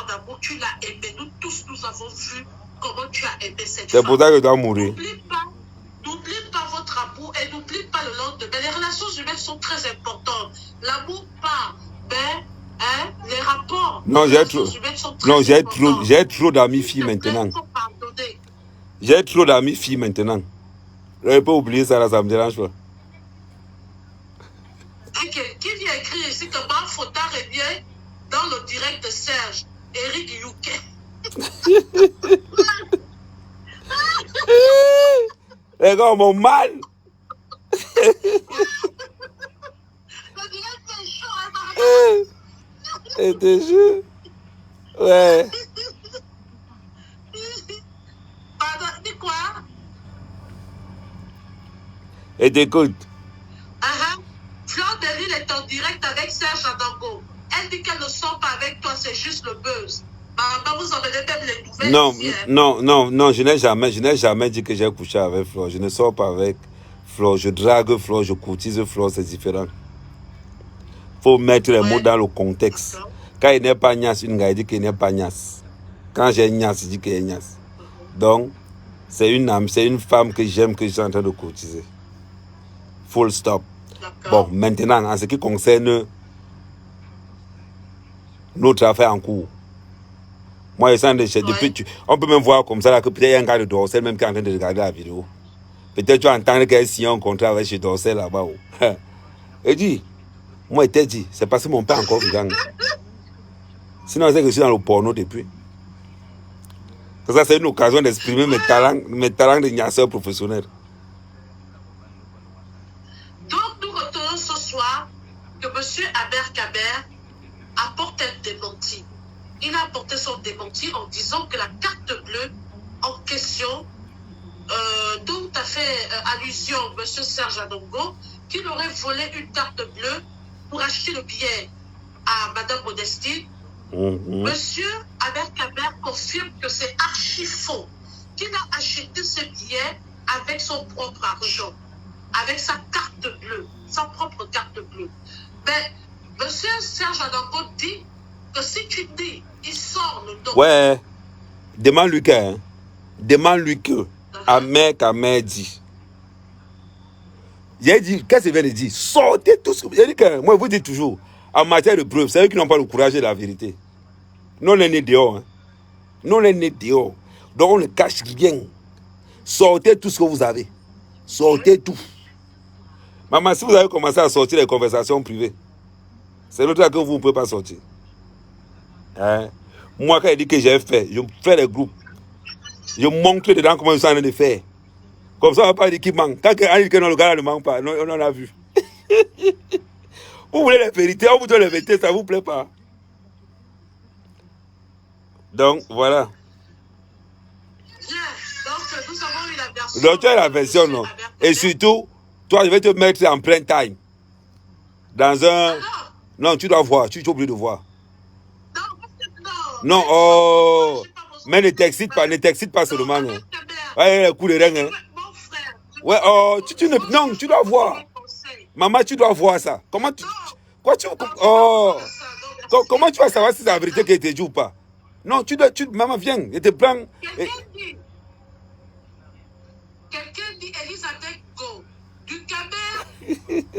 histoire d'amour, tu l'as aimé. Nous tous, nous avons vu comment tu as aimé cette C'est femme. pour ça que je dois mourir. N'oublie pas votre amour et n'oublie pas le lendemain. Les relations humaines sont très importantes. L'amour part, les rapports. Non, j'ai trop d'amis filles maintenant. J'ai trop d'amis filles maintenant. Je ne peux pas oublier ça, là, ça me dérange pas. Qui vient écrire ici que Barfota revient dans le direct de Serge, Eric Youquet. Les gars m'ont mal. Le direct est chaud, hein, et te jure. Ouais. Pardon, dis quoi? Et t'écoute. Fleur de Lille est en direct avec Serge Adango. Elle dit qu'elle ne sort pas avec toi, c'est juste le buzz. Vous emmenez même les nouvelles. Non, ici, hein. non, je n'ai jamais dit que j'ai couché avec Flore. Je ne sors pas avec Flore. Je drague Flore, je courtise Flore, c'est différent. Faut mettre les mots dans le contexte. Quand il n'est pas Nias, une gars dit qu'il n'est pas Nias. Quand j'ai Nias, il dit qu'il est Nias. Donc, c'est une femme que j'aime, que je suis en train de courtiser. Full stop. Bon, maintenant, en ce qui concerne notre affaire en cours, moi, je sens depuis, on peut même voir comme ça là, que peut-être il y a un gars de Dorsel même qui est en train de regarder la vidéo. Peut-être tu entends qu'elle signe un contrat avec chez Dorsel là-bas. Et dit, moi, il t'a dit, c'est parce que mon père encore vivant. Sinon, c'est que je suis dans le porno depuis. Ça, c'est une occasion d'exprimer mes talents de niasseur professionnel. Donc, nous retenons ce soir que M. Aber Kaber apporte un démenti. Il a apporté son démenti en disant que la carte bleue en question, dont a fait allusion M. Serge Adongo, qu'il aurait volé une carte bleue pour acheter le billet à Mme Modestine. Monsieur Aber Kaber confirme que c'est archi faux, qu'il a acheté ce billet avec son propre argent, avec sa carte bleue, sa propre carte bleue. Mais monsieur Serge Adongo dit que si tu dis, il sort le don. Ouais, demande-lui que, Amer dit. J'ai dit, qu'est-ce qu'il vient de dire? Sortez tout ce que... J'ai dit que, moi, je vous dis toujours, en matière de preuves, c'est eux qui n'ont pas le courage de la vérité. Nous, on est nés dehors. Hein. Nous, on est nés dehors. Donc, on ne cache rien. Sortez tout ce que vous avez. Sortez tout. Maman, si vous avez commencé à sortir les conversations privées, c'est l'autre là que vous ne pouvez pas sortir. Hein? Moi, quand il dit que j'ai fait, je fais les groupes. Je montre dedans comment ils sont en train de faire. Comme ça, on ne va pas dire qu'il manque. Quand on dit que non, le gars ne manque pas, non, on en a vu. Vous voulez la vérité, on vous donne la vérité, ça ne vous plaît pas. Donc, voilà. Donc, nous avons eu la version. Donc, tu as la version, non. Et surtout, toi, je vais te mettre en plein time. Dans un... Non, tu dois voir, tu es obligé de voir. Non, oh. Mais ne t'excite pas seulement. Hein. Ouais, le coup de rein. Hein. Ouais, oh, non, tu dois voir. Maman, tu dois voir ça. Comment tu... Quoi, tu... Oh. Comment tu vas savoir si c'est la vérité qu'elle te dit ou pas? Non, maman, viens, je te prends. Quelqu'un dit Elisabeth Go du Caber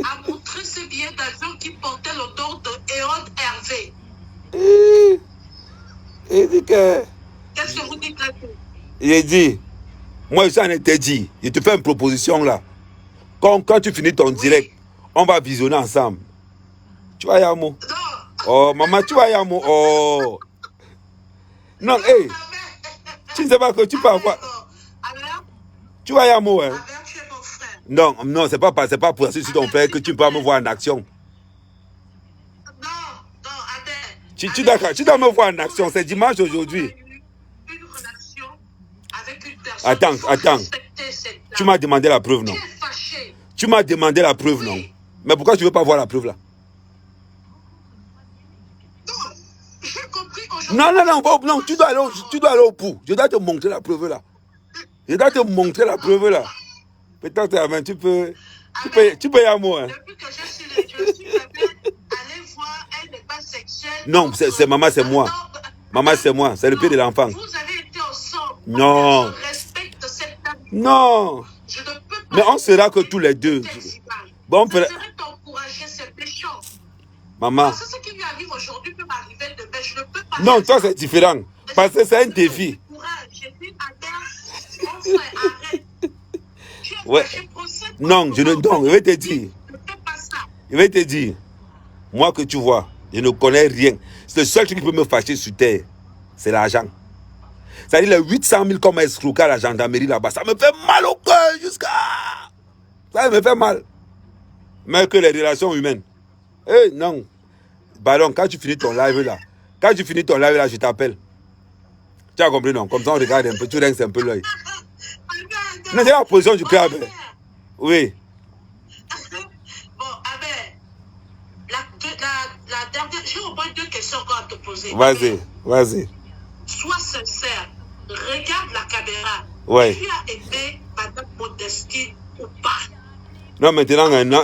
a montré ses billets d'avion qui portaient le nom de Ehud Hervé. Il dit que... Qu'est-ce que vous dites là-dessus? Il dit, moi je t'ai dit, je te fais une proposition là. Quand tu finis ton direct, on va visionner ensemble. Tu vois Yamo? Non. Oh maman, tu vois Yamo? Oh. Non, hé. Hey, tu ne sais pas que tu peux avoir... Tu vois Yamo, hein? Non, c'est pas pour ça si ton frère que tu peux me voir en action. Tu dois me voir en action, c'est dimanche aujourd'hui. Attends. Tu m'as demandé la preuve, non? Tu m'as demandé la preuve, non? Mais pourquoi tu ne veux pas voir la preuve là? Non, tu dois aller au bout. Je dois te montrer la preuve là. Peut-être, tu peux y aller, moi. Depuis que je suis allé voir, elle n'est pas sexuelle. Non, c'est maman, c'est moi. Maman, c'est moi, c'est le père de l'enfant. Vous avez été ensemble. Non. Je respecte cette dame. Non. Je ne peux pas. Mais on sera que tous les deux. Bon, on ça ferait... serait t'encourager, c'est méchant. Maman. Parce que ce qui lui arrive aujourd'hui peut m'arriver demain. Je ne peux pas. Non, toi, c'est différent. Parce que c'est un défi. J'ai dit à terre, mon frère, arrête. Ouais. Non, je ne. Non, je vais te dire. Je ne fais pas ça. Je vais te dire. Moi que tu vois, je ne connais rien. C'est le seul truc qui peut me fâcher sur terre, c'est l'argent. C'est-à-dire les 800 000 qu'on m'a escroqué à la gendarmerie là-bas, ça me fait mal au cœur jusqu'à... Ça me fait mal. Mais que les relations humaines. Eh non. Baron, quand tu finis ton live là, je t'appelle. Tu as compris, non? Comme ça, on regarde un peu, tu rinces un peu l'œil. Non, c'est la position du club. Oui. Bon, Abel, la dernière, j'ai au moins 2 questions encore à te poser. Vas-y, vas-y. Sois sincère. Regarde la caméra. Ouais. Tu as aimé Madame Modestie ou pas? Non, maintenant, non,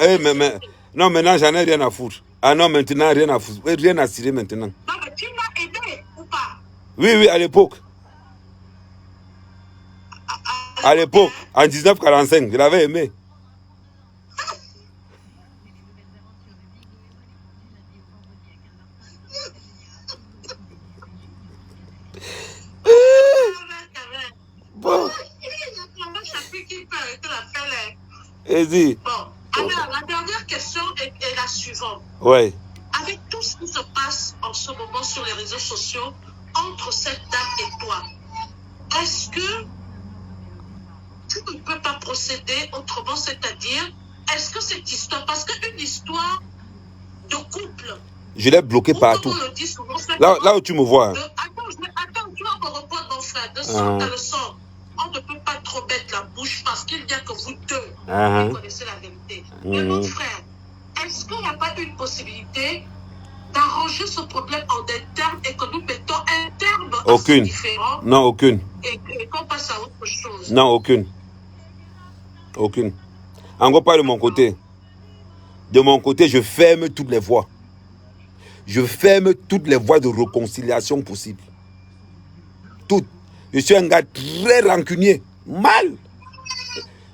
non, maintenant, j'en ai rien à foutre. Ah non, maintenant, rien à foutre. Rien à cirer maintenant. Non, mais tu l'as aimé ou pas? Oui, oui, à l'époque. À l'époque, en 1945, je l'avais aimé. Bon. Vas-y. Bon, alors la dernière question est la suivante. Ouais. Avec tout ce qui se passe en ce moment sur les réseaux sociaux, entre cette dame et toi, est-ce que tu ne peux pas procéder autrement, c'est-à-dire, est-ce que cette histoire, parce qu'une histoire de couple, je l'ai bloqué partout. Là où tu me vois. Attends, tu vas me répondre, mon frère, de sorte à le sort. On ne peut pas trop mettre la bouche parce qu'il n'y a que vous deux qui connaissez la vérité. Mais mon frère, est-ce qu'il n'y a pas une possibilité d'arranger ce problème en interne et que nous mettons un terme assez différent? Non, aucune. Et qu'on passe à autre chose? Non, aucune. Aucune. Encore pas de mon côté. De mon côté, je ferme toutes les voies. Je ferme toutes les voies de réconciliation possibles. Toutes. Je suis un gars très rancunier. Mal.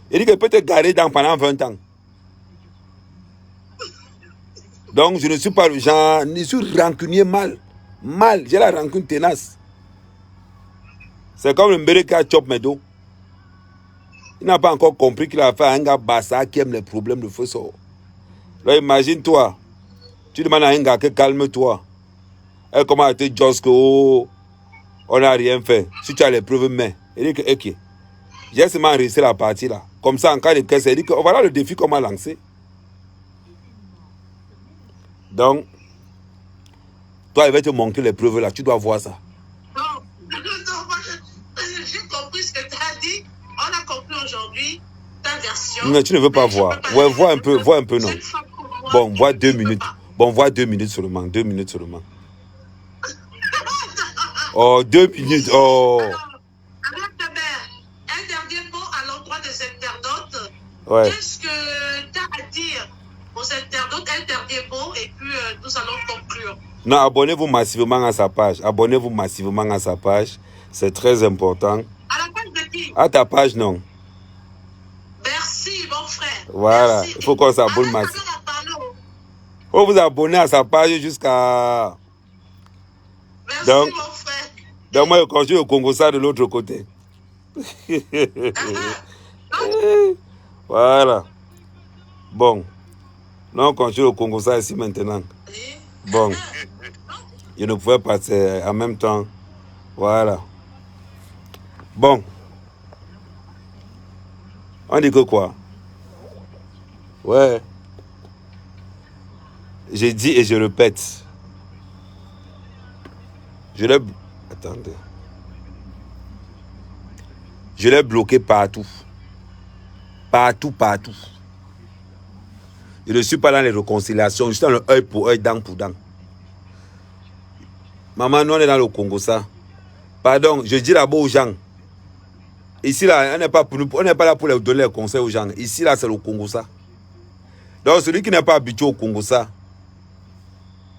Il dit que peut te garer pendant 20 ans. Donc, je ne suis pas le genre. Je suis rancunier mal. Mal. J'ai la rancune tenace. C'est comme le mbéré qui a chop mes dos. Il n'a pas encore compris qu'il a fait un gars bassa qui aime les problèmes de feu sort. Là, imagine-toi. Tu demandes à un gars que calme-toi. Et comment a été juste que on n'a rien fait. Si tu as les preuves, mais. Il dit que, ok. J'ai seulement réussi la partie là. Comme ça, en cas de caisse, il dit que voilà le défi qu'on m'a lancé. Donc, toi, il va te manquer les preuves là. Tu dois voir ça. Non, j'ai compris ce que tu as dit. On a compris aujourd'hui ta version. Mais tu ne veux pas voir. Ouais, vois un peu, non. Bon, vois 2 minutes. Bon, vois 2 minutes seulement. 2 minutes seulement. Oh, 2 minutes. Oh. Alors, un dernier mot à l'endroit des internautes. Ouais. Qu'est-ce que tu as à dire aux internautes? Un dernier mot et puis nous allons conclure. Non, abonnez-vous massivement à sa page. Abonnez-vous massivement à sa page. C'est très important. À la page de qui? À ta page, non. Merci, mon frère. Voilà. Merci. Il faut qu'on s'abonne massivement. Il faut vous abonner à sa page jusqu'à... Merci, donc, mon frère. Donc, moi, je continue au Congo, ça de l'autre côté. Voilà. Bon. Là, on continue au Congo, ça ici maintenant. Bon. Je ne pouvais pas en même temps. Voilà. Bon. On dit que quoi? Ouais. J'ai dit et je répète. Je l'ai... Attendez. Je l'ai bloqué partout. Partout, partout. Je ne suis pas dans les réconciliations. Je suis dans le œil pour œil, dent pour dent. Maman, nous on est dans le Congo, ça. Pardon, je dis là-bas aux gens. Ici, là, on n'est pas là pour leur donner les conseils aux gens. Ici, là, c'est le Congo, ça. Donc, celui qui n'est pas habitué au Congo, ça,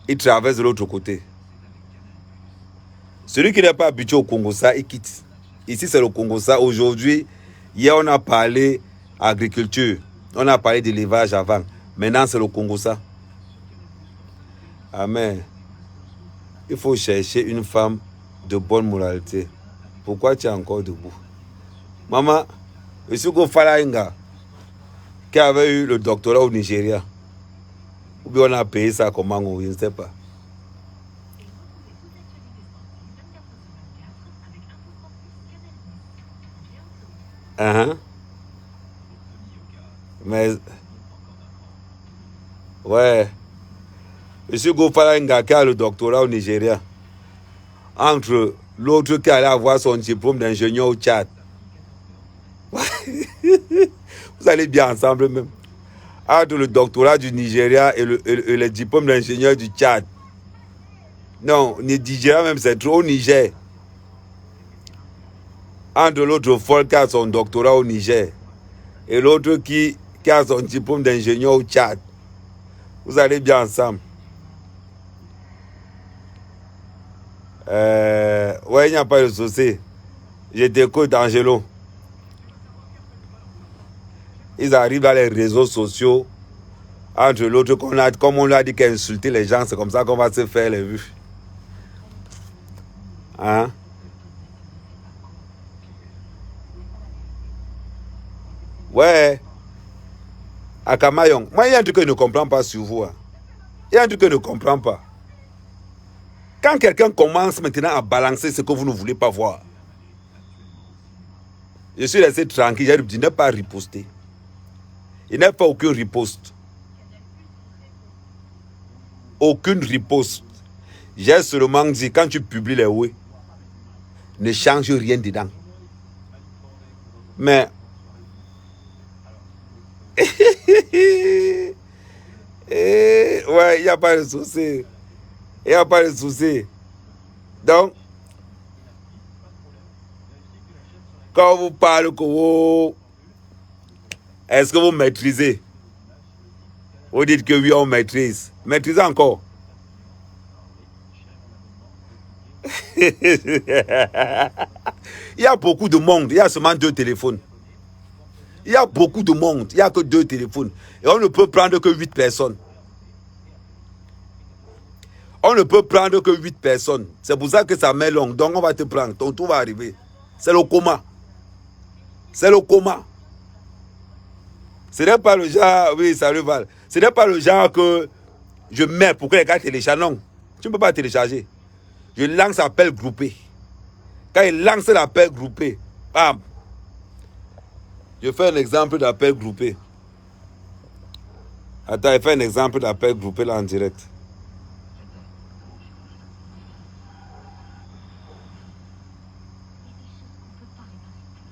il traverse de l'autre côté. Celui qui n'est pas habitué au Congo, ça, il quitte. Ici, c'est le Congo, ça. Aujourd'hui, hier, on a parlé agriculture. On a parlé d'élevage avant. Maintenant, c'est le Congo, ça. Amen. Il faut chercher une femme de bonne moralité. Pourquoi tu es encore debout? Maman, je suis Falainga, qui avait eu le doctorat au Nigeria. Ou bien on a payé ça comment, je ne sais pas. Mais, ouais, je suis Falainga qui a le doctorat au Nigeria. Entre l'autre qui allait avoir son diplôme d'ingénieur au Tchad. Vous allez bien ensemble même. Entre le doctorat du Nigeria et le diplôme d'ingénieur du Tchad. Non, le Nigeria même, c'est trop au Niger. Entre l'autre folle qui a son doctorat au Niger et l'autre qui a son diplôme d'ingénieur au Tchad. Vous allez bien ensemble. Ouais, il n'y a pas de souci. Je t'écoute, Angelo. Ils arrivent dans les réseaux sociaux. Entre l'autre, comme on l'a dit qu'insulter les gens, c'est comme ça qu'on va se faire les vues. Hein? Ouais. À Kamayong. Moi, il y a un truc que je ne comprends pas sur vous. Hein. Il y a un truc que je ne comprends pas. Quand quelqu'un commence maintenant à balancer ce que vous ne voulez pas voir, je suis resté tranquille, j'ai dit ne pas riposter. Il n'y a pas aucune riposte. Aucune riposte. J'ai seulement dit, quand tu publies les oui, ne change rien dedans. Mais, ouais, il n'y a pas de souci. Il n'y a pas de souci. Donc, quand vous parlez, est-ce que vous maîtrisez? Vous dites que oui, on maîtrise. Maîtrisez encore. Il y a beaucoup de monde. Il y a seulement 2 téléphones. Il y a beaucoup de monde. Il n'y a que 2 téléphones. Et on ne peut prendre que 8 personnes. On ne peut prendre que 8 personnes. C'est pour ça que ça met long. Donc on va te prendre. Ton tour va arriver. C'est le coma. C'est le coma. Ce n'est pas le genre... Oui, salut Val. Ce n'est pas le genre que je mets pour que les gars téléchargent. Non. Tu ne peux pas télécharger. Je lance l'appel groupé. Quand il lance l'appel groupé, bam. Je fais un exemple d'appel groupé. Attends, je fais un exemple d'appel groupé là en direct.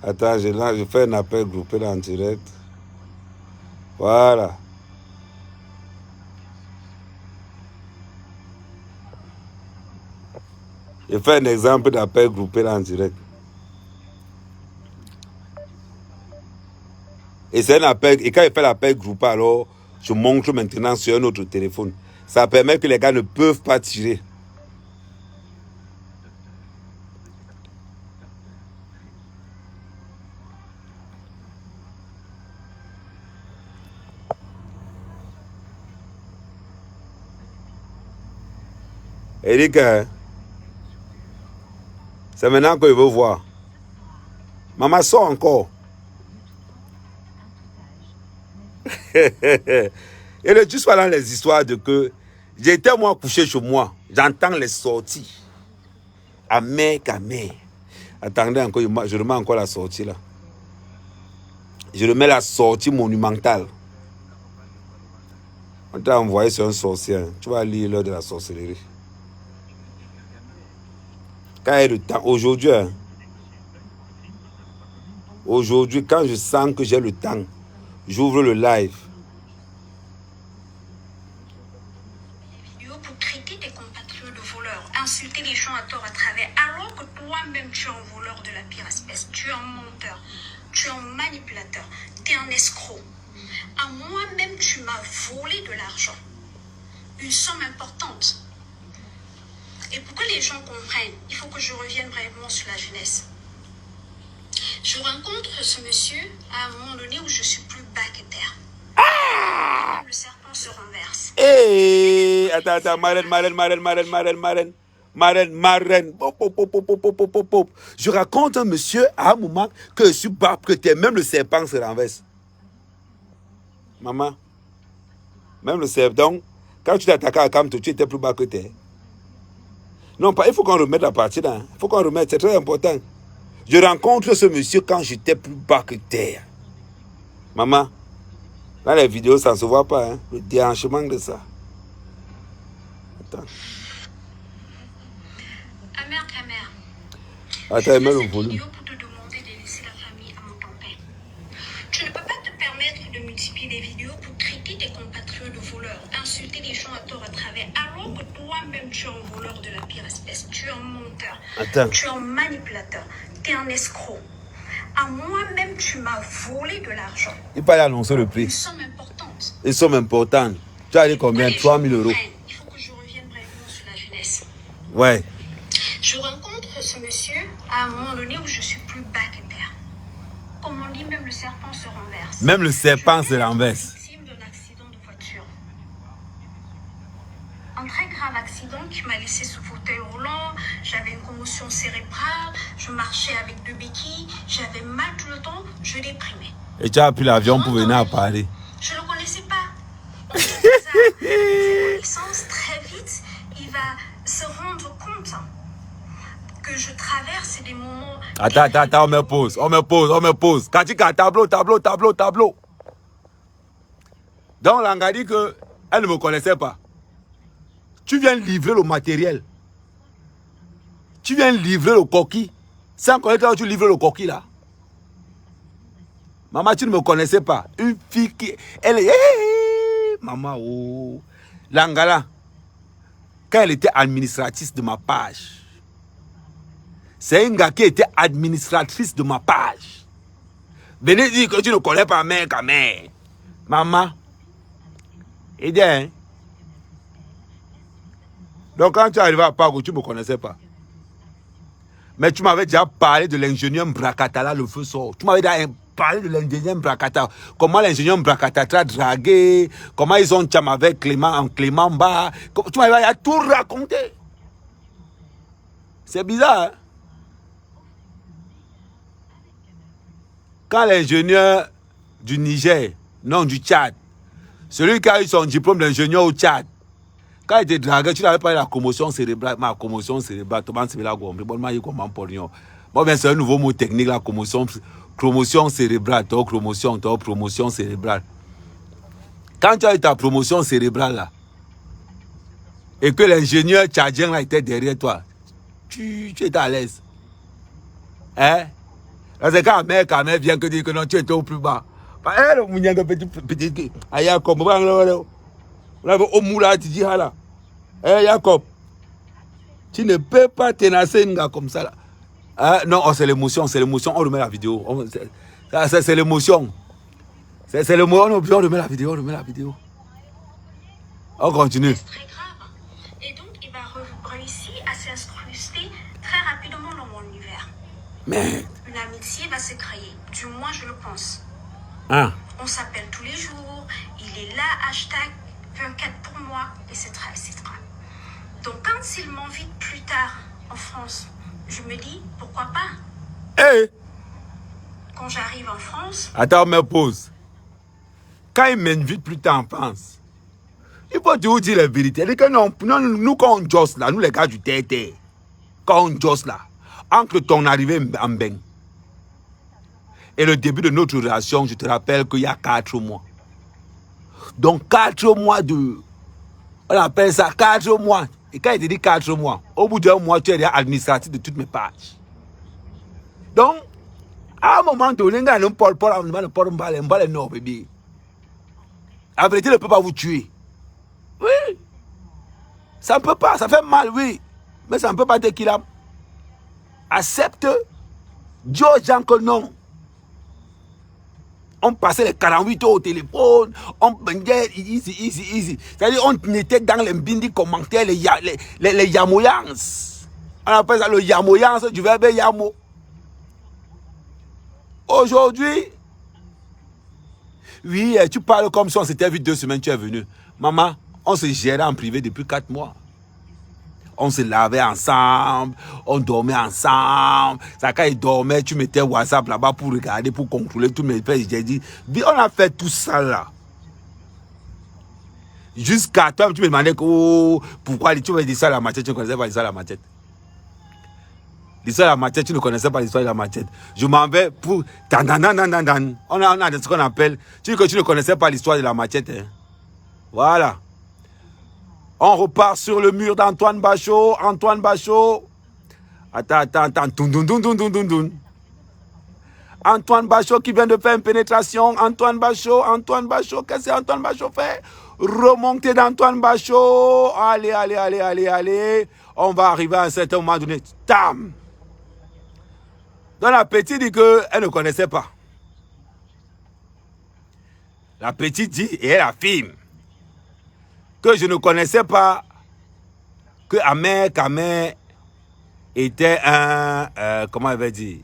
Attends, je fais un appel groupé là en direct. Voilà. Je fais un exemple d'appel groupé là en direct. Et c'est un appel, et quand je fais l'appel groupé, alors je montre maintenant sur un autre téléphone. Ça permet que les gars ne peuvent pas tirer. Eric, c'est maintenant que je veux voir. Maman sort encore. Et le juste pendant les histoires de que j'étais moi couché chez moi, j'entends les sorties. Amer. Attendez encore, je remets encore la sortie là. Je remets la sortie monumentale. On t'a envoyé sur un sorcier. Tu vas lire l'heure de la sorcellerie. Quand il y a le temps, aujourd'hui, aujourd'hui, quand je sens que j'ai le temps, j'ouvre le live. Pour traiter tes compatriotes de voleurs, insulter les gens à tort à travers, alors que toi-même tu es un voleur de la pire espèce, tu es un menteur, tu es un manipulateur, tu es un escroc. À moi-même, tu m'as volé de l'argent, une somme importante. Et pour que les gens comprennent, il faut que je revienne brièvement sur la jeunesse. Je rencontre ce monsieur à un moment donné où je suis plus bas que terre. Le serpent se renverse. Hey, attends, marraine. Pop. Je raconte un monsieur à un moment que je suis bas que terre, même le serpent se renverse. Maman, même le serpent, donc, quand tu t'attaques à Kamto, tu étais plus bas que terre. Non, pas, il faut qu'on remette la partie là. Il faut qu'on remette, c'est très important. Je rencontre ce monsieur quand j'étais plus bas que terre. Maman, là les vidéos, ça ne se voit pas, hein, le déhanchement de ça. Attends. Amer. Attends, je mets fais le cette volume. vidéo pour te demander de laisser la famille à mon tempête. Tu ne peux pas te permettre de multiplier des vidéos pour traiter tes compatriotes de voleurs, insulter les gens à tort à travers, alors que toi-même tu es un voleur de la pire espèce. Tu es un menteur. Attends. Tu es un manipulateur. Tu es un escroc. À moi-même, tu m'as volé de l'argent. Il fallait annoncer le prix. Une somme importante. Une somme importante. Tu as dit combien? 3 000 euros. Il faut que je revienne brièvement sur la jeunesse. Ouais. Je rencontre ce monsieur à un moment donné où je suis plus bas que terre. Comme on dit, même le serpent se renverse. Même le serpent se renverse. Victime d'un accident de voiture. Un très grave accident qui m'a laissé sous fauteuil roulant. J'avais une commotion cérébrale. Je marchais avec 2 béquilles. J'avais mal tout le temps. Je déprimais. Et tu as pris l'avion pour venir à Paris. Je ne le connaissais pas. On fait ça. Une connaissance, très vite, il va se rendre compte que je traverse des moments... Attends, on me pose. Katika, tableau. Donc, on a dit qu'elle ne me connaissait pas. Tu viens livrer le matériel. Tu viens livrer le coquille. Sans connaître où tu livres le coquille là. Maman, tu ne me connaissais pas. Une fille qui... Elle est... Maman, oh. Langala. Quand elle était administratrice de ma page. C'est une gars qui était administratrice de ma page. Venez dire que tu ne connais pas mère quand même. Maman. Et bien. Donc quand tu arrives à Pago, tu ne me connaissais pas. Mais tu m'avais déjà parlé de l'ingénieur Mbrakata, là, le feu sort. Tu m'avais déjà parlé de l'ingénieur Mbrakata. Comment l'ingénieur Mbrakata t'a dragué. Comment ils ont tcham avec Clément Bas. Tu m'avais tout raconté. C'est bizarre, hein? Quand l'ingénieur du Niger, non du Tchad, celui qui a eu son diplôme d'ingénieur au Tchad, quand il était dragué, tu n'avais pas eu la commotion cérébrale. Ma commotion cérébrale, c'est un nouveau mot technique, la commotion cérébrale, promotion cérébrale. Quand tu as eu ta promotion cérébrale là, et que l'ingénieur tchadien là était derrière toi, tu étais à l'aise. Hein? C'est quand mère vient que dire que non, tu étais au plus bas. Petit, Jacob, Jacob, tu ne peux pas tenacer un gars comme ça là. Non, c'est l'émotion, on remet la vidéo. C'est l'émotion. C'est l'émotion, on remet la vidéo, On continue. C'est très grave. Et donc, il va réussir à s'incruster très rapidement dans mon univers. Mais... Une amitié va se créer. Du moins, je le pense. Hein? On s'appelle tous les jours. Il est là, hashtag 24 pour moi, etc., etc. Donc, quand il m'invite plus tard en France, je me dis, pourquoi pas? Hey. Quand j'arrive en France... Attends, me pose. Quand il m'invite plus tard en France, il faut toujours dire la vérité. Que non, nous, quand on josse là, nous les gars du TT, quand on josse là, entre ton arrivée en Ben et le début de notre relation, je te rappelle qu'il y a 4 mois. Donc 4 mois de... On appelle ça 4 mois. Et quand il te dit 4 mois, au bout d'1 mois, tu es déjà administratif de toutes mes pages. Donc, à un moment donné, non, bébé. La vérité ne peut pas vous tuer. Oui. Ça ne peut pas, ça fait mal, oui. Mais ça ne peut pas dire qu'il a... Accepte. Dieu, Jean, que non. On passait les 48 heures au téléphone. On bandait easy. C'est-à-dire, on était dans les bindi commentaires, les yamoyans. On appelle ça le yamoyans du verbe yamo. Aujourd'hui, oui, tu parles comme si on s'était vu 2 semaines, tu es venu. Maman, on se gérait en privé depuis 4 mois. On se lavait ensemble, on dormait ensemble. Ça, quand il dormait, tu mettais WhatsApp là-bas pour regarder, pour contrôler tous mes faits. J'ai dit, on a fait tout ça là. Jusqu'à toi, tu me demandais pourquoi tu veux dire ça à la machette, tu ne connaissais pas l'histoire de la machette. L'histoire de la machette, tu ne connaissais pas l'histoire de la machette. Je m'en vais pour... On a ce qu'on appelle... Tu dis que tu ne connaissais pas l'histoire de la machette. Hein? Voilà. On repart sur le mur d'Antoine Bachot. Antoine Bachot. Attends. Antoine Bachot qui vient de faire une pénétration. Antoine Bachot. Qu'est-ce que Antoine Bachot fait? Remonter d'Antoine Bachot. Allez. On va arriver à un certain moment donné. Tam. Donc la petite dit qu'elle ne connaissait pas. La petite dit, et elle affirme, que je ne connaissais pas que Ahmed était un... comment elle va dire?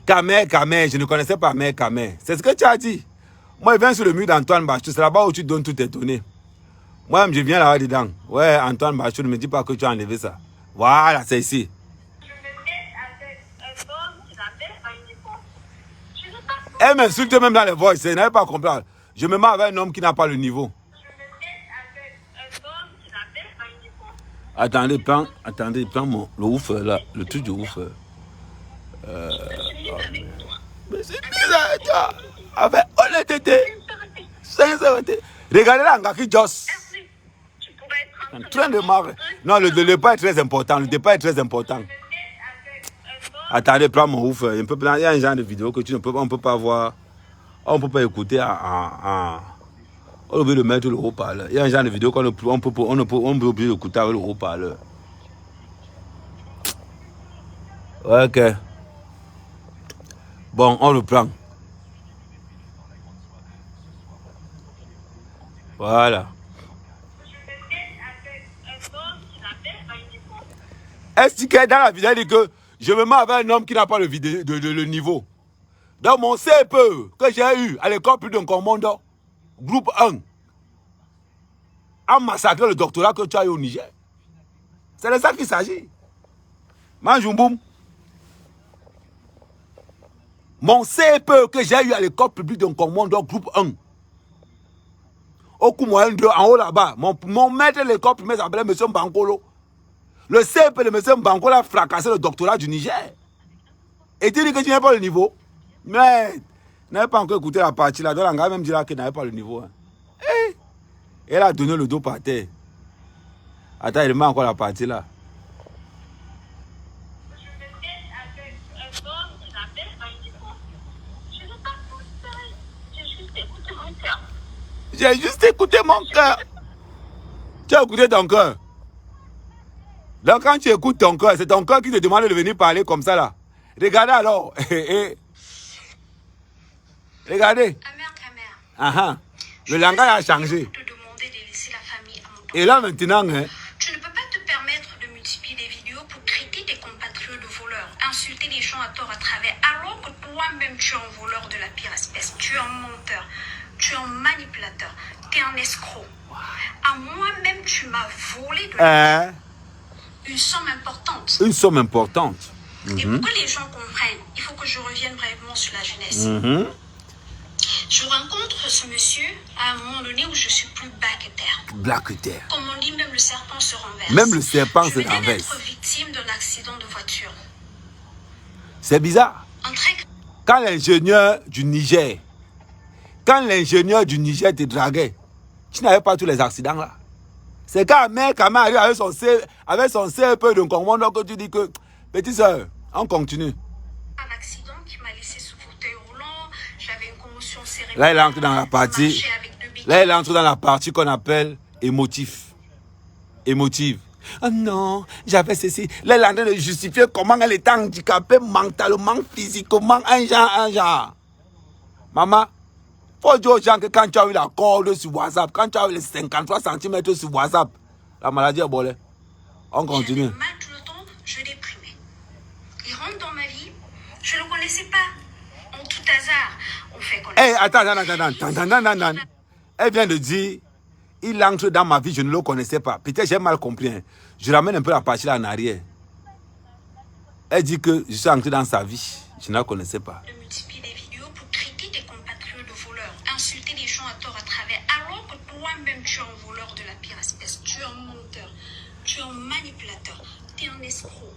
Ahmed, je ne connaissais pas Ahmed. C'est ce que tu as dit. Moi, je viens sur le mur d'Antoine Bachot. C'est là-bas où tu donnes toutes tes données. Moi, je viens là-bas dedans. Ouais, Antoine Bachot, ne me dis pas que tu as enlevé ça. Voilà, c'est ici. Elle m'insulte même dans les voix. Elle n'avait pas compris. Je me mets avec un homme qui n'a pas le niveau. Attendez, prends le woofer là, le truc du woofer. Mais c'est bizarre, toi. Avec honnêteté, sincérité. Regardez là, Ngaki Joss. En train de marrer. Non, le départ est très important. Attendez, prends mon woofer. Il y a un genre de vidéo que on ne peut pas voir. On ne peut pas écouter on oublie de mettre le haut-parleur. Il y a un genre de vidéo qu'on peut oublier d'écouter avec le haut-parleur. Ok. Bon, on le prend. Voilà. Est-ce que dans la vidéo, il dit que je me mets avec un homme qui n'a pas le niveau. Dans mon CPE que j'ai eu à l'école plus d'un commandant, groupe 1, a massacré le doctorat que tu as eu au Niger. C'est de ça qu'il s'agit. Manjumboum. Mon CPE que j'ai eu à l'école publique d'un commandant, groupe 1. Au coup moyen 2, en haut là-bas, mon maître de l'école primaire s'appelait M. Mbankolo. Le CPE de M. Mbankolo a fracassé le doctorat du Niger. Et tu dis que tu n'as pas le niveau? Mais, n'avais pas encore écouté la partie là. Donc, on va même dire qu'il n'avait pas le niveau. Hein. Elle a donné le dos par terre. Attends, il met encore la partie là. J'ai juste écouté mon cœur. Tu as écouté ton cœur. Donc, quand tu écoutes ton cœur, c'est ton cœur qui te demande de venir parler comme ça là. Regardez alors. Regardez. Le langage a changé. Et là maintenant, hein, tu ne peux pas te permettre de multiplier des vidéos pour traiter tes compatriotes de voleurs, insulter les gens à tort à travers, alors que toi-même tu es un voleur de la pire espèce, tu es un menteur, tu es un manipulateur, tu es un escroc. À moi-même tu m'as volé de une somme importante. Une somme importante. Et pour que les gens comprennent, il faut que je revienne brièvement sur la jeunesse. Je rencontre ce monsieur à un moment donné où je suis plus black terre. Comme on dit, même le serpent se renverse. Même le serpent se renverse. Je venais renverse. d'être victime d'un accident de voiture. C'est bizarre. Quand l'ingénieur du Niger te draguait, tu n'avais pas tous les accidents là. C'est quand un mec arrive avec son CPE de commandant que tu dis que, petite soeur, on continue. Un accident qui m'a laissé sous fauteuil roulant, j'avais une commotion cérébrale. Là, il entre dans la partie. Là, il entre dans la partie qu'on appelle émotive. Oh non, j'avais ceci. Là, il est en train de justifier comment elle était handicapée mentalement, physiquement, un genre. Maman, faut dire aux gens que quand tu as eu la corde sur WhatsApp, quand tu as eu les 53 cm sur WhatsApp, la maladie est bolée. On continue. J'avais mal tout le temps, je déprimais. Il rentre dans ma vie, je ne le connaissais pas. En tout hasard, on fait connaissance. Attends. Elle vient de dire, il entre dans ma vie, je ne le connaissais pas. Peut-être j'ai mal compris. Hein. Je ramène un peu la partie là en arrière. Elle dit que je suis entré dans sa vie, je ne la connaissais pas. De multiplier des vidéos pour critiquer tes compatriotes de voleurs, insulter les gens à tort à travers, alors que toi-même tu es un voleur de la pire espèce, tu es un menteur, tu es un manipulateur, tu es un escroc.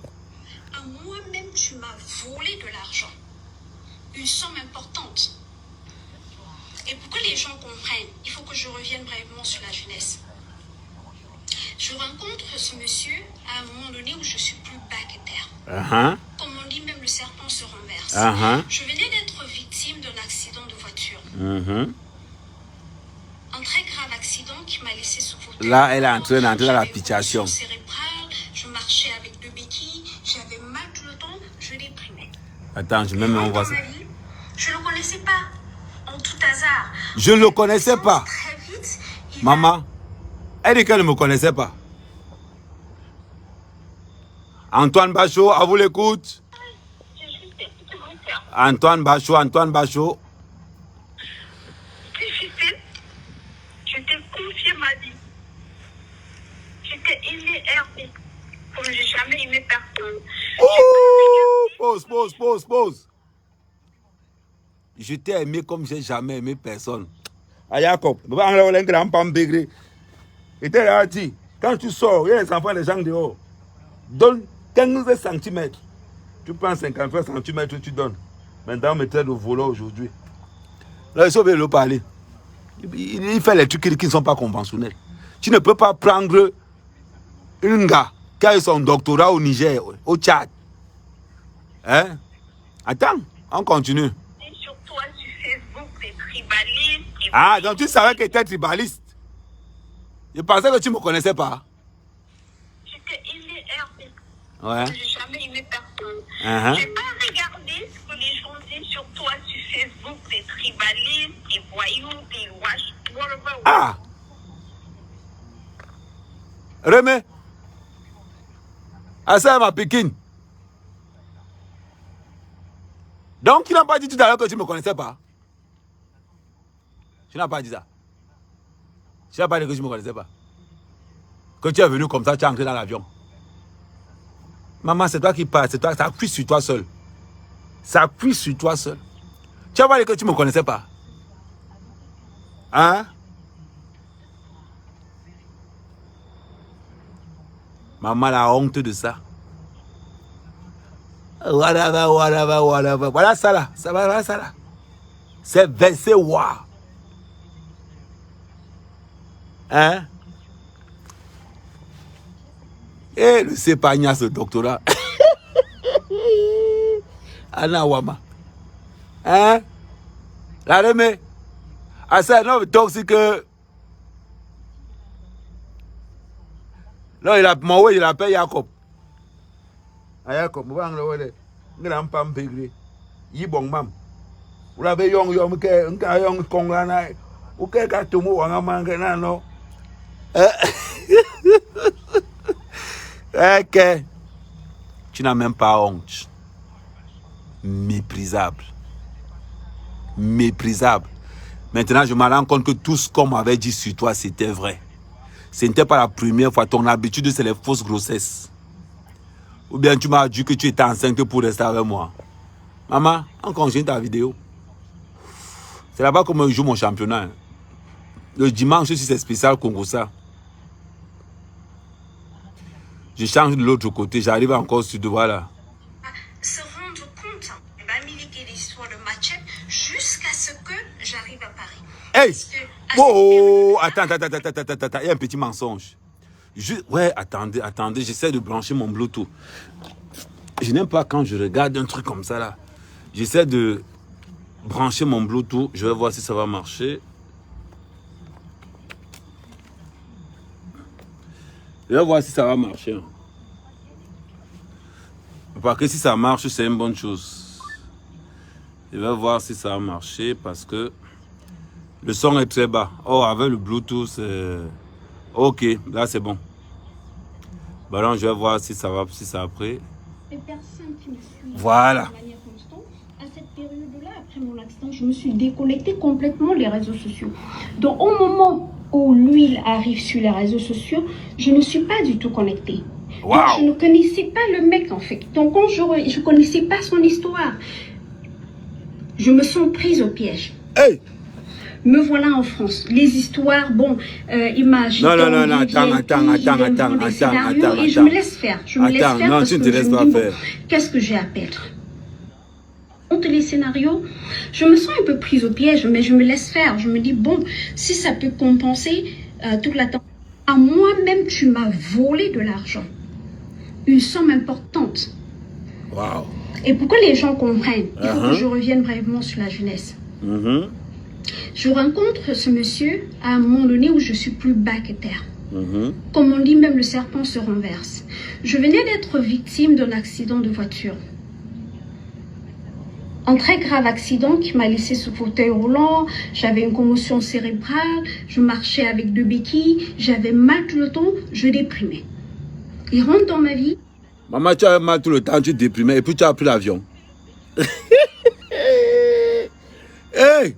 À moi-même tu m'as volé de l'argent, une somme importante. Et pour que les gens comprennent, il faut que je revienne brièvement sur la jeunesse. Je rencontre ce monsieur à un moment donné où je suis plus bas que terre. Comme on dit, même le serpent se renverse. Je venais d'être victime d'un accident de voiture. Un très grave accident qui m'a laissé sous fauteuil. Là, elle est en train d'entrer dans la pitiation. Je marchais avec deux béquilles, j'avais mal tout le temps, je déprimais. Attends, je vais même envoyer ça. Je ne le connaissais pas. En tout hasard. Je ne le connaissais pas. Très vite, Maman, elle dit qu'elle ne me connaissait pas. Antoine Bachot, à vous l'écoute. Antoine Bachot. Difficile. Je t'ai confié ma vie. Je t'ai aimé Hervé. Comme j'ai jamais aimé personne. Pause. Je t'ai aimé comme j'ai jamais aimé personne. Ah, Jacob, quand tu sors, il y a les enfants, les gens dehors. Donne 15 cm. Tu prends 53 cm, tu donnes. Maintenant, on me traite de volant aujourd'hui. Là, ils sont bien le parler. Il fait les trucs qui ne sont pas conventionnels. Tu ne peux pas prendre un gars qui a eu son doctorat au Niger, au Tchad. Hein? Attends, on continue. Sur toi, sur Facebook, t'es tribaliste. Ah, donc tu savais que tu étais tribaliste. Je pensais que tu ne me connaissais pas. Je t'ai aimé Hervé. Ouais. J'ai jamais aimé personne. J'ai pas regardé ce que les gens disent sur toi sur Facebook, t'es tribaliste, t'es voyou, t'es wash, whatever. Ah! Remé. Assa ma Pékin. Donc tu n'as pas dit tout à l'heure que tu ne me connaissais pas. Tu n'as pas dit ça. Tu n'as pas dit que tu ne me connaissais pas. Que tu es venu comme ça, tu es entré dans l'avion. Maman, c'est toi qui parles, c'est toi, ça cuit sur toi seul. Ça cuit sur toi seul. Tu n'as pas dit que tu ne me connaissais pas. Hein? Maman, la honte de ça. Voilà ça là. Voilà ça là. C'est versé wa. Hein? Et le Sepagna, ce doctorat. Anna Wama. Hein? La remé. Ah, c'est un homme toxique. Non, il a mon il appelle Jacob. Ah, Jacob, vous avez un peu de yi bon mam. Vous l'avez yong kong là. Vous avez un peu de non. Ok. Tu n'as même pas honte. Méprisable. Méprisable. Maintenant, je me rends compte que tout ce qu'on m'avait dit sur toi, c'était vrai. Ce n'était pas la première fois. Ton habitude, c'est les fausses grossesses. Ou bien tu m'as dit que tu étais enceinte pour rester avec moi. Maman, on continue ta vidéo. C'est là-bas que je joue mon championnat. Le dimanche, si c'est spécial Congo ça. Je change de l'autre côté, j'arrive encore sur devoir là. Se rendre compte, il va militer l'histoire de Matchep jusqu'à ce que j'arrive à Paris. Hey! Oh! Attends, il y a un petit mensonge. Ouais, attendez, j'essaie de brancher mon Bluetooth. Je n'aime pas quand je regarde un truc comme ça là. J'essaie de brancher mon Bluetooth, je vais voir si ça va marcher. Je vais voir si ça va marcher. Parce que si ça marche, c'est une bonne chose. Je vais voir si ça a marché parce que le son est très bas. Oh, avec le Bluetooth, ok, là c'est bon. Bah non, je vais voir si ça va, si ça a pris. Les personnes qui me suivent Voilà. de manière constante, à cette période-là, après mon accident, je me suis déconnectée complètement des réseaux sociaux. Donc au moment où l'huile arrive sur les réseaux sociaux, je ne suis pas du tout connectée. Wow. Donc, je ne connaissais pas le mec en fait. Donc quand je ne connaissais pas son histoire, je me sens prise au piège. Hey! Me voilà en France. Les histoires, bon, imagine. Non, attends. Et je me laisse faire. Je me laisse faire non, parce tu ne que te laisses je me pas dis, faire. bon, qu'est-ce que j'ai à perdre? Entre les scénarios, je me sens un peu prise au piège, mais je me laisse faire. Je me dis, bon, si ça peut compenser toute la temps. À moi-même, tu m'as volé de l'argent. Une somme importante. Wow. Et pour que les gens comprennent, il faut que je revienne brièvement sur la jeunesse. Je rencontre ce monsieur à un moment donné où je suis plus bas que terre. Comme on dit, même le serpent se renverse. Je venais d'être victime d'un accident de voiture. Un très grave accident qui m'a laissé sous fauteuil roulant. J'avais une commotion cérébrale. Je marchais avec 2 béquilles. J'avais mal tout le temps. Je déprimais. Il rentre dans ma vie. Maman, tu as mal tout le temps, tu déprimais et puis tu as pris l'avion. Hey!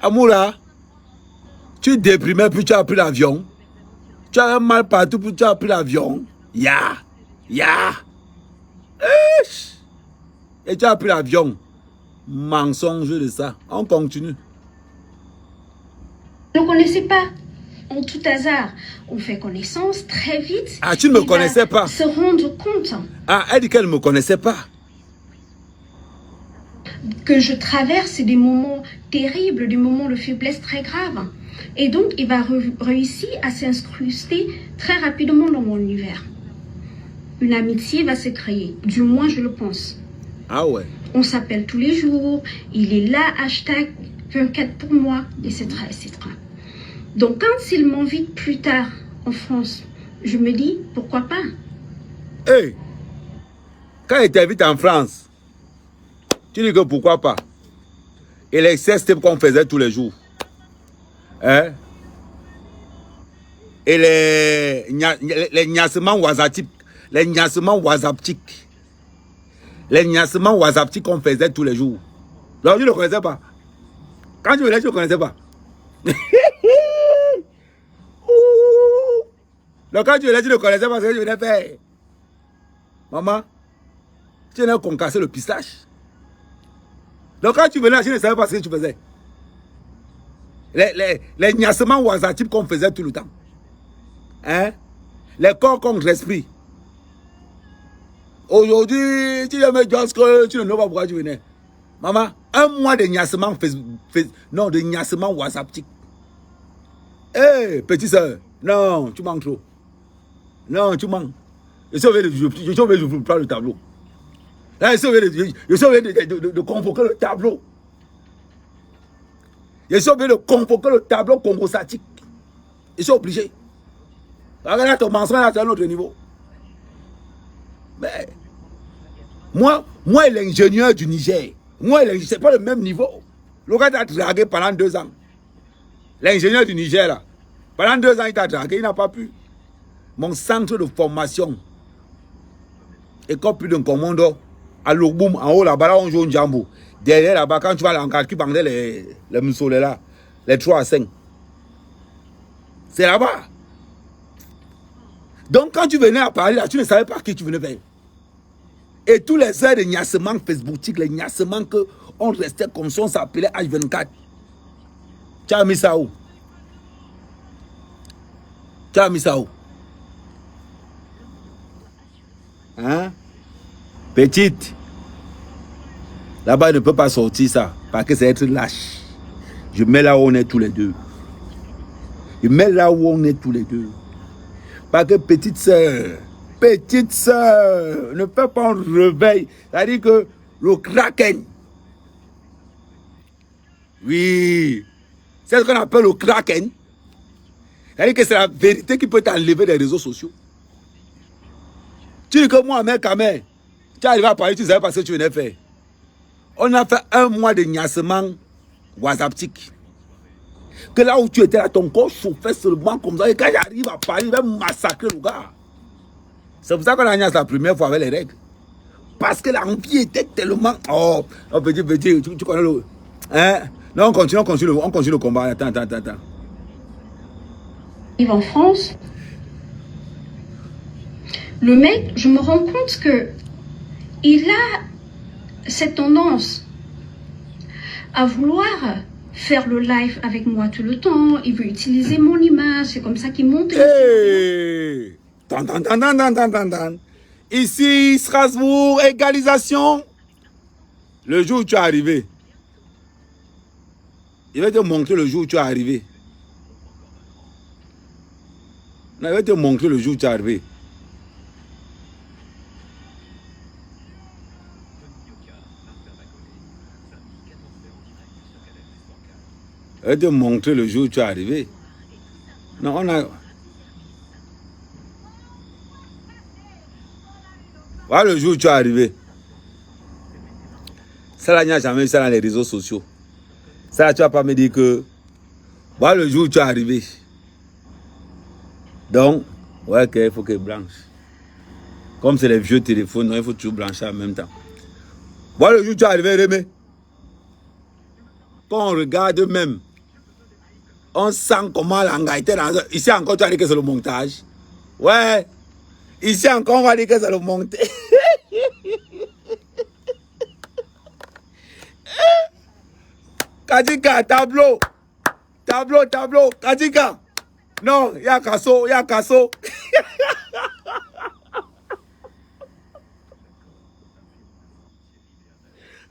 Amoura, tu déprimais puis tu as pris l'avion. Tu as mal partout puis tu as pris l'avion. Ya! Et tu as pris l'avion. Mensonge de ça. On continue. Je ne connaissais pas. En tout hasard, on fait connaissance très vite. Ah, tu ne me connaissais pas. Se rendre compte. Ah, elle dit qu'elle ne me connaissait pas. Que je traverse des moments terribles, des moments de faiblesse très graves. Et donc, il va réussir à s'incruster très rapidement dans mon univers. Une amitié va se créer, du moins je le pense. Ah ouais. On s'appelle tous les jours, il est là, hashtag 24 pour moi, etc., etc. Donc, quand il m'invite plus tard en France, je me dis, pourquoi pas? Hey! Quand il t'invite en France, tu dis que pourquoi pas? Et les sextapes qu'on faisait tous les jours. Hein? Et les niassements whatsapptiques. Les niassements whatsapptiques. Les niassements whatsapptiques qu'on faisait tous les jours. Donc, tu ne le connaissais pas. Quand tu venais, tu ne le connaissais pas. Donc, quand tu venais, tu ne le connaissais pas ce que tu venais faire. Maman, tu venais concasser le pistache. Donc, quand tu venais, tu ne savais pas ce que tu faisais. Les niassements whatsapptiques qu'on faisait tout le temps. Hein? Les corps contre l'esprit. Aujourd'hui, tu viens me dire que tu ne sais pas pourquoi tu venais. Maman, un mois de niassement non, de niassement whatsapptique. Hé, petite soeur, non, tu manques trop. Non, tu manques. Je suis obligé de prendre le tableau. Là, je suis obligé de convoquer le tableau. Je suis obligé de convoquer le tableau congo-statique. Je suis obligé. Regarde ton mensonge là, c'est un autre niveau. Mais moi l'ingénieur du Niger, c'est pas le même niveau. Le gars t'a dragué pendant 2 ans. L'ingénieur du Niger là, pendant 2 ans il t'a dragué, il n'a pas pu. Mon centre de formation, école plus d'un commando, à Logboum, en haut là-bas, là on joue un jambo. Derrière là-bas, quand tu vas à l'encadre, qui pendait les moussolets là, les 3 à 5. C'est là-bas. Donc quand tu venais à Paris là, tu ne savais pas qui tu venais faire. Et tous les heures de niassement facebookiques, les niassements qu'on restait comme ça, on s'appelait H24. Tu as mis ça où? Tu as mis ça où? Hein? Petite. Là-bas, il ne peut pas sortir ça. Parce que c'est être lâche. Je mets là où on est tous les deux. Je mets là où on est tous les deux. Parce que petite soeur, ne fais pas un réveil. C'est-à-dire que le kraken. Oui. C'est ce qu'on appelle le kraken. C'est-à-dire que c'est la vérité qui peut t'enlever des réseaux sociaux. Tu dis que moi, mec, quand même, tu arrives à Paris, tu ne savais pas ce que tu venais faire. On a fait 1 mois de niassement WhatsApptique. Que là où tu étais là, ton corps chauffait seulement comme ça. Et quand j'arrive à Paris, il va massacrer le gars. C'est pour ça qu'on a niassé la première fois avec les règles. Parce que l'envie était tellement... Oh petit, tu connais le... Hein? Non, on continue le combat. Attends. Arrive en France, le mec, je me rends compte que il a cette tendance à vouloir faire le live avec moi tout le temps. Il veut utiliser mon image, c'est comme ça qu'il monte. Hey! Ici, Strasbourg, égalisation. Le jour où tu es arrivé, il va te montrer le jour où tu es arrivé. Non, il va te montrer le jour où tu es arrivé. Il va te montrer le jour où tu es arrivé. Non, on a... Voilà le jour où tu es arrivé. Ça là, il n'y a jamais eu ça dans les réseaux sociaux. Ça là, tu ne vas pas me dire que... Voilà le jour où tu es arrivé. Donc, ouais, il faut qu'il branche. Comme c'est les vieux téléphones, il faut toujours brancher en même temps. Voilà le jour où tu es arrivé, Rémé. Quand on regarde même, on sent comment l'anga était dans... Ici encore, tu as dit que c'est le montage. Ouais. Ici encore, on va dire que c'est le montage. Kadika, tableau. Kadika. Non, il y a Kasso.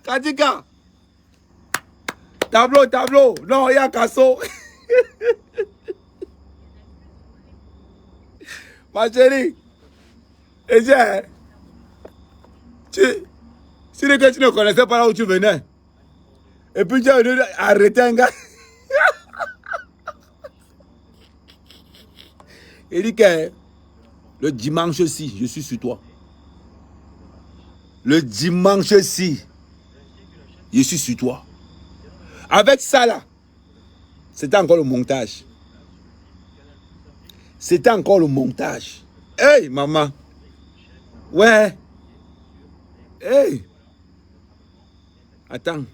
Kadika. Tableau. Non, il y a Kasso. Ma chérie. Et si tu ne connaissais pas là où tu venais, et puis tu as venu arrêter un gars. Il dit que le dimanche-ci, je suis sur toi. Le dimanche-ci, je suis sur toi. Avec ça là, c'était encore le montage. Hey, maman. Ouais. Hey. Attends.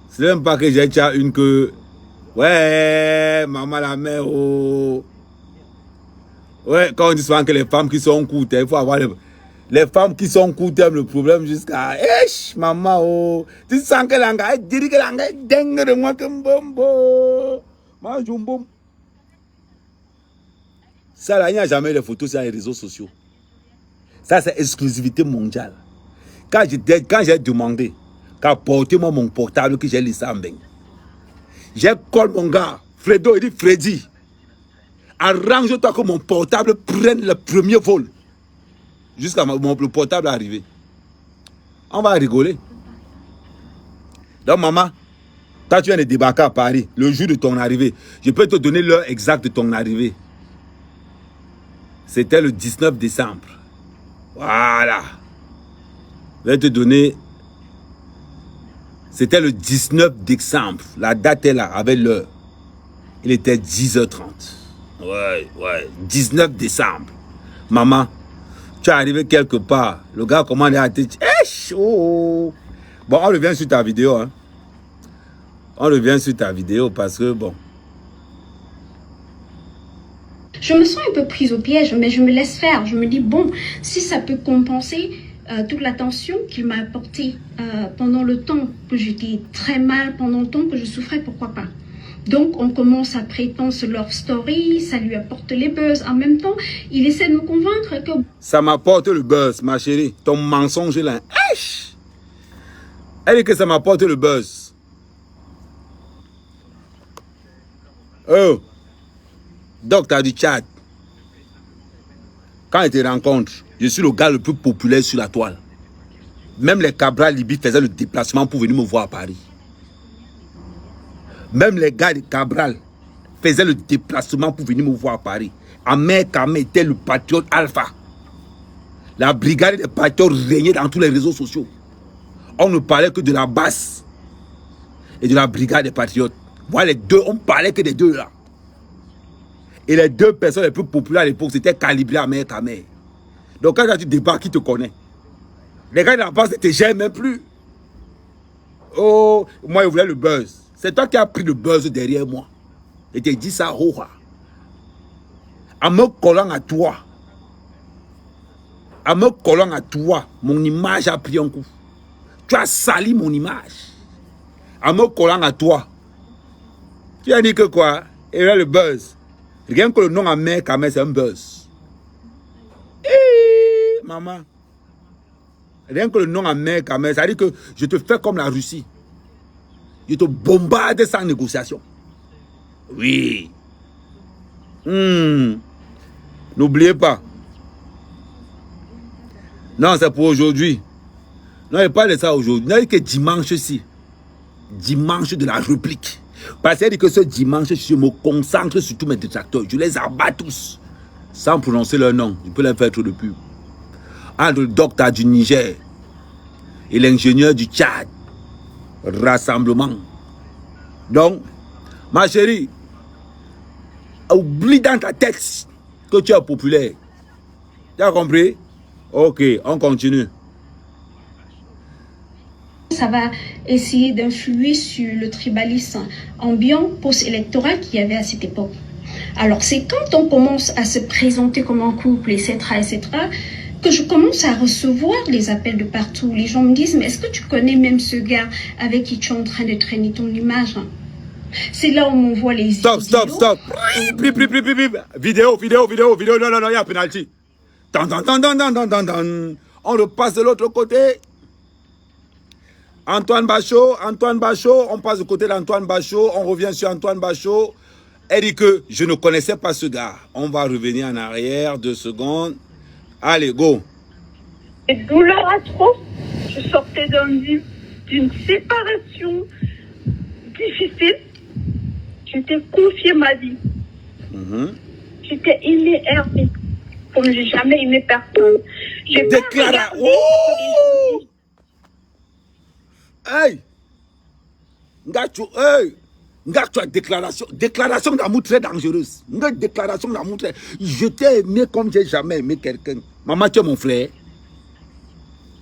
C'est même pas que j'ai déjà une que... Ouais, maman la mère, oh. Ouais, quand on dit souvent que les femmes qui sont courtes, il faut avoir les femmes qui sont courtes aiment le problème jusqu'à... Esh, maman, oh. Tu sens que l'anga, elle dit que l'anga est dingue de moi comme bombo. Moi, jumbo. Ça, là, il n'y a jamais de photos sur les réseaux sociaux. Ça, c'est exclusivité mondiale. Quand j'ai demandé qu'apportez-moi mon portable que j'ai laissé en bain, j'ai collé mon gars, Fredo, il dit Freddy, arrange-toi que mon portable prenne le premier vol jusqu'à le portable arrivé. On va rigoler. Donc, maman, quand tu viens de débarquer à Paris, le jour de ton arrivée, je peux te donner l'heure exacte de ton arrivée. C'était le 19 décembre. Voilà. Je vais te donner... C'était le 19 décembre. La date est là, avec l'heure. Il était 10h30. Ouais. 19 décembre. Maman, tu es arrivé quelque part. Le gars commande à te dire... Oh. Bon, on revient sur ta vidéo. Hein. On revient sur ta vidéo parce que, bon... Je me sens un peu prise au piège, mais je me laisse faire. Je me dis, bon, si ça peut compenser toute l'attention qu'il m'a apportée pendant le temps que j'étais très mal, pendant le temps que je souffrais, pourquoi pas. Donc, on commence à prétendre ce love story, ça lui apporte les buzz. En même temps, il essaie de me convaincre que... Ça m'apporte le buzz, ma chérie. Ton mensonge là. Elle dit que ça m'apporte le buzz. Oh. Docteur du Tchad, quand il te rencontre, je suis le gars le plus populaire sur la toile. Même les Cabral Libye faisaient le déplacement pour venir me voir à Paris. Même les gars de Cabral faisaient le déplacement pour venir me voir à Paris. Ahmed Kame était le patriote alpha. La brigade des patriotes régnait dans tous les réseaux sociaux. on ne parlait que de la basse et de la brigade des patriotes. Voilà les deux, on parlait que des deux là. Et les deux personnes les plus populaires à l'époque, c'était calibré à mère ta mère. Donc quand tu débarques, qui te connaît? Les gars de la base ne te gèrent même plus. Oh, moi je voulais le buzz. C'est toi qui as pris le buzz derrière moi. Et tu as dit ça, oh, en me collant à toi. En me collant à toi, mon image a pris un coup. Tu as sali mon image. En me collant à toi. Tu as dit que quoi? Et là le buzz. Rien que le nom à mère, quand même, c'est un buzz. Eh, maman. Rien que le nom à mère, quand même, ça veut dire que je te fais comme la Russie. Je te bombarde sans négociation. Oui. N'oubliez pas. Non, c'est pour aujourd'hui. Non, il parle de ça aujourd'hui. Non, il que dimanche-ci. Dimanche de la réplique. Parce que ce dimanche, je me concentre sur tous mes détracteurs. Je les abats tous. Sans prononcer leur nom. Je peux leur faire trop de pub. Entre le docteur du Niger et l'ingénieur du Tchad. Rassemblement. Donc, ma chérie, oublie dans ta tête que tu es populaire. Tu as compris? Ok, on continue. Ça va essayer d'influer sur le tribalisme ambiant post-électoral qu'il y avait à cette époque. Alors c'est quand on commence à se présenter comme un couple, etc., que je commence à recevoir les appels de partout. Les gens me disent, mais est-ce que tu connais même ce gars avec qui tu es en train de traîner ton image? C'est là où on voit les Stop. Vidéo, non, il y a penalty. On repasse de l'autre côté. Antoine Bachot, on passe du côté d'Antoine Bachot, on revient sur Antoine Bachot. Elle dit que je ne connaissais pas ce gars. On va revenir en arrière 2 secondes. Allez, go. Et douleur atroce, je sortais d'une séparation difficile. Je t'ai confié ma vie. Je t'ai aimé Hervé, comme je n'ai jamais aimé personne. J'ai pas regardé Oh! Hey! Ngacho, déclaration d'amour très dangereuse. Déclaration d'amour très... Je t'ai aimé comme j'ai jamais aimé quelqu'un. Maman, tu es mon frère.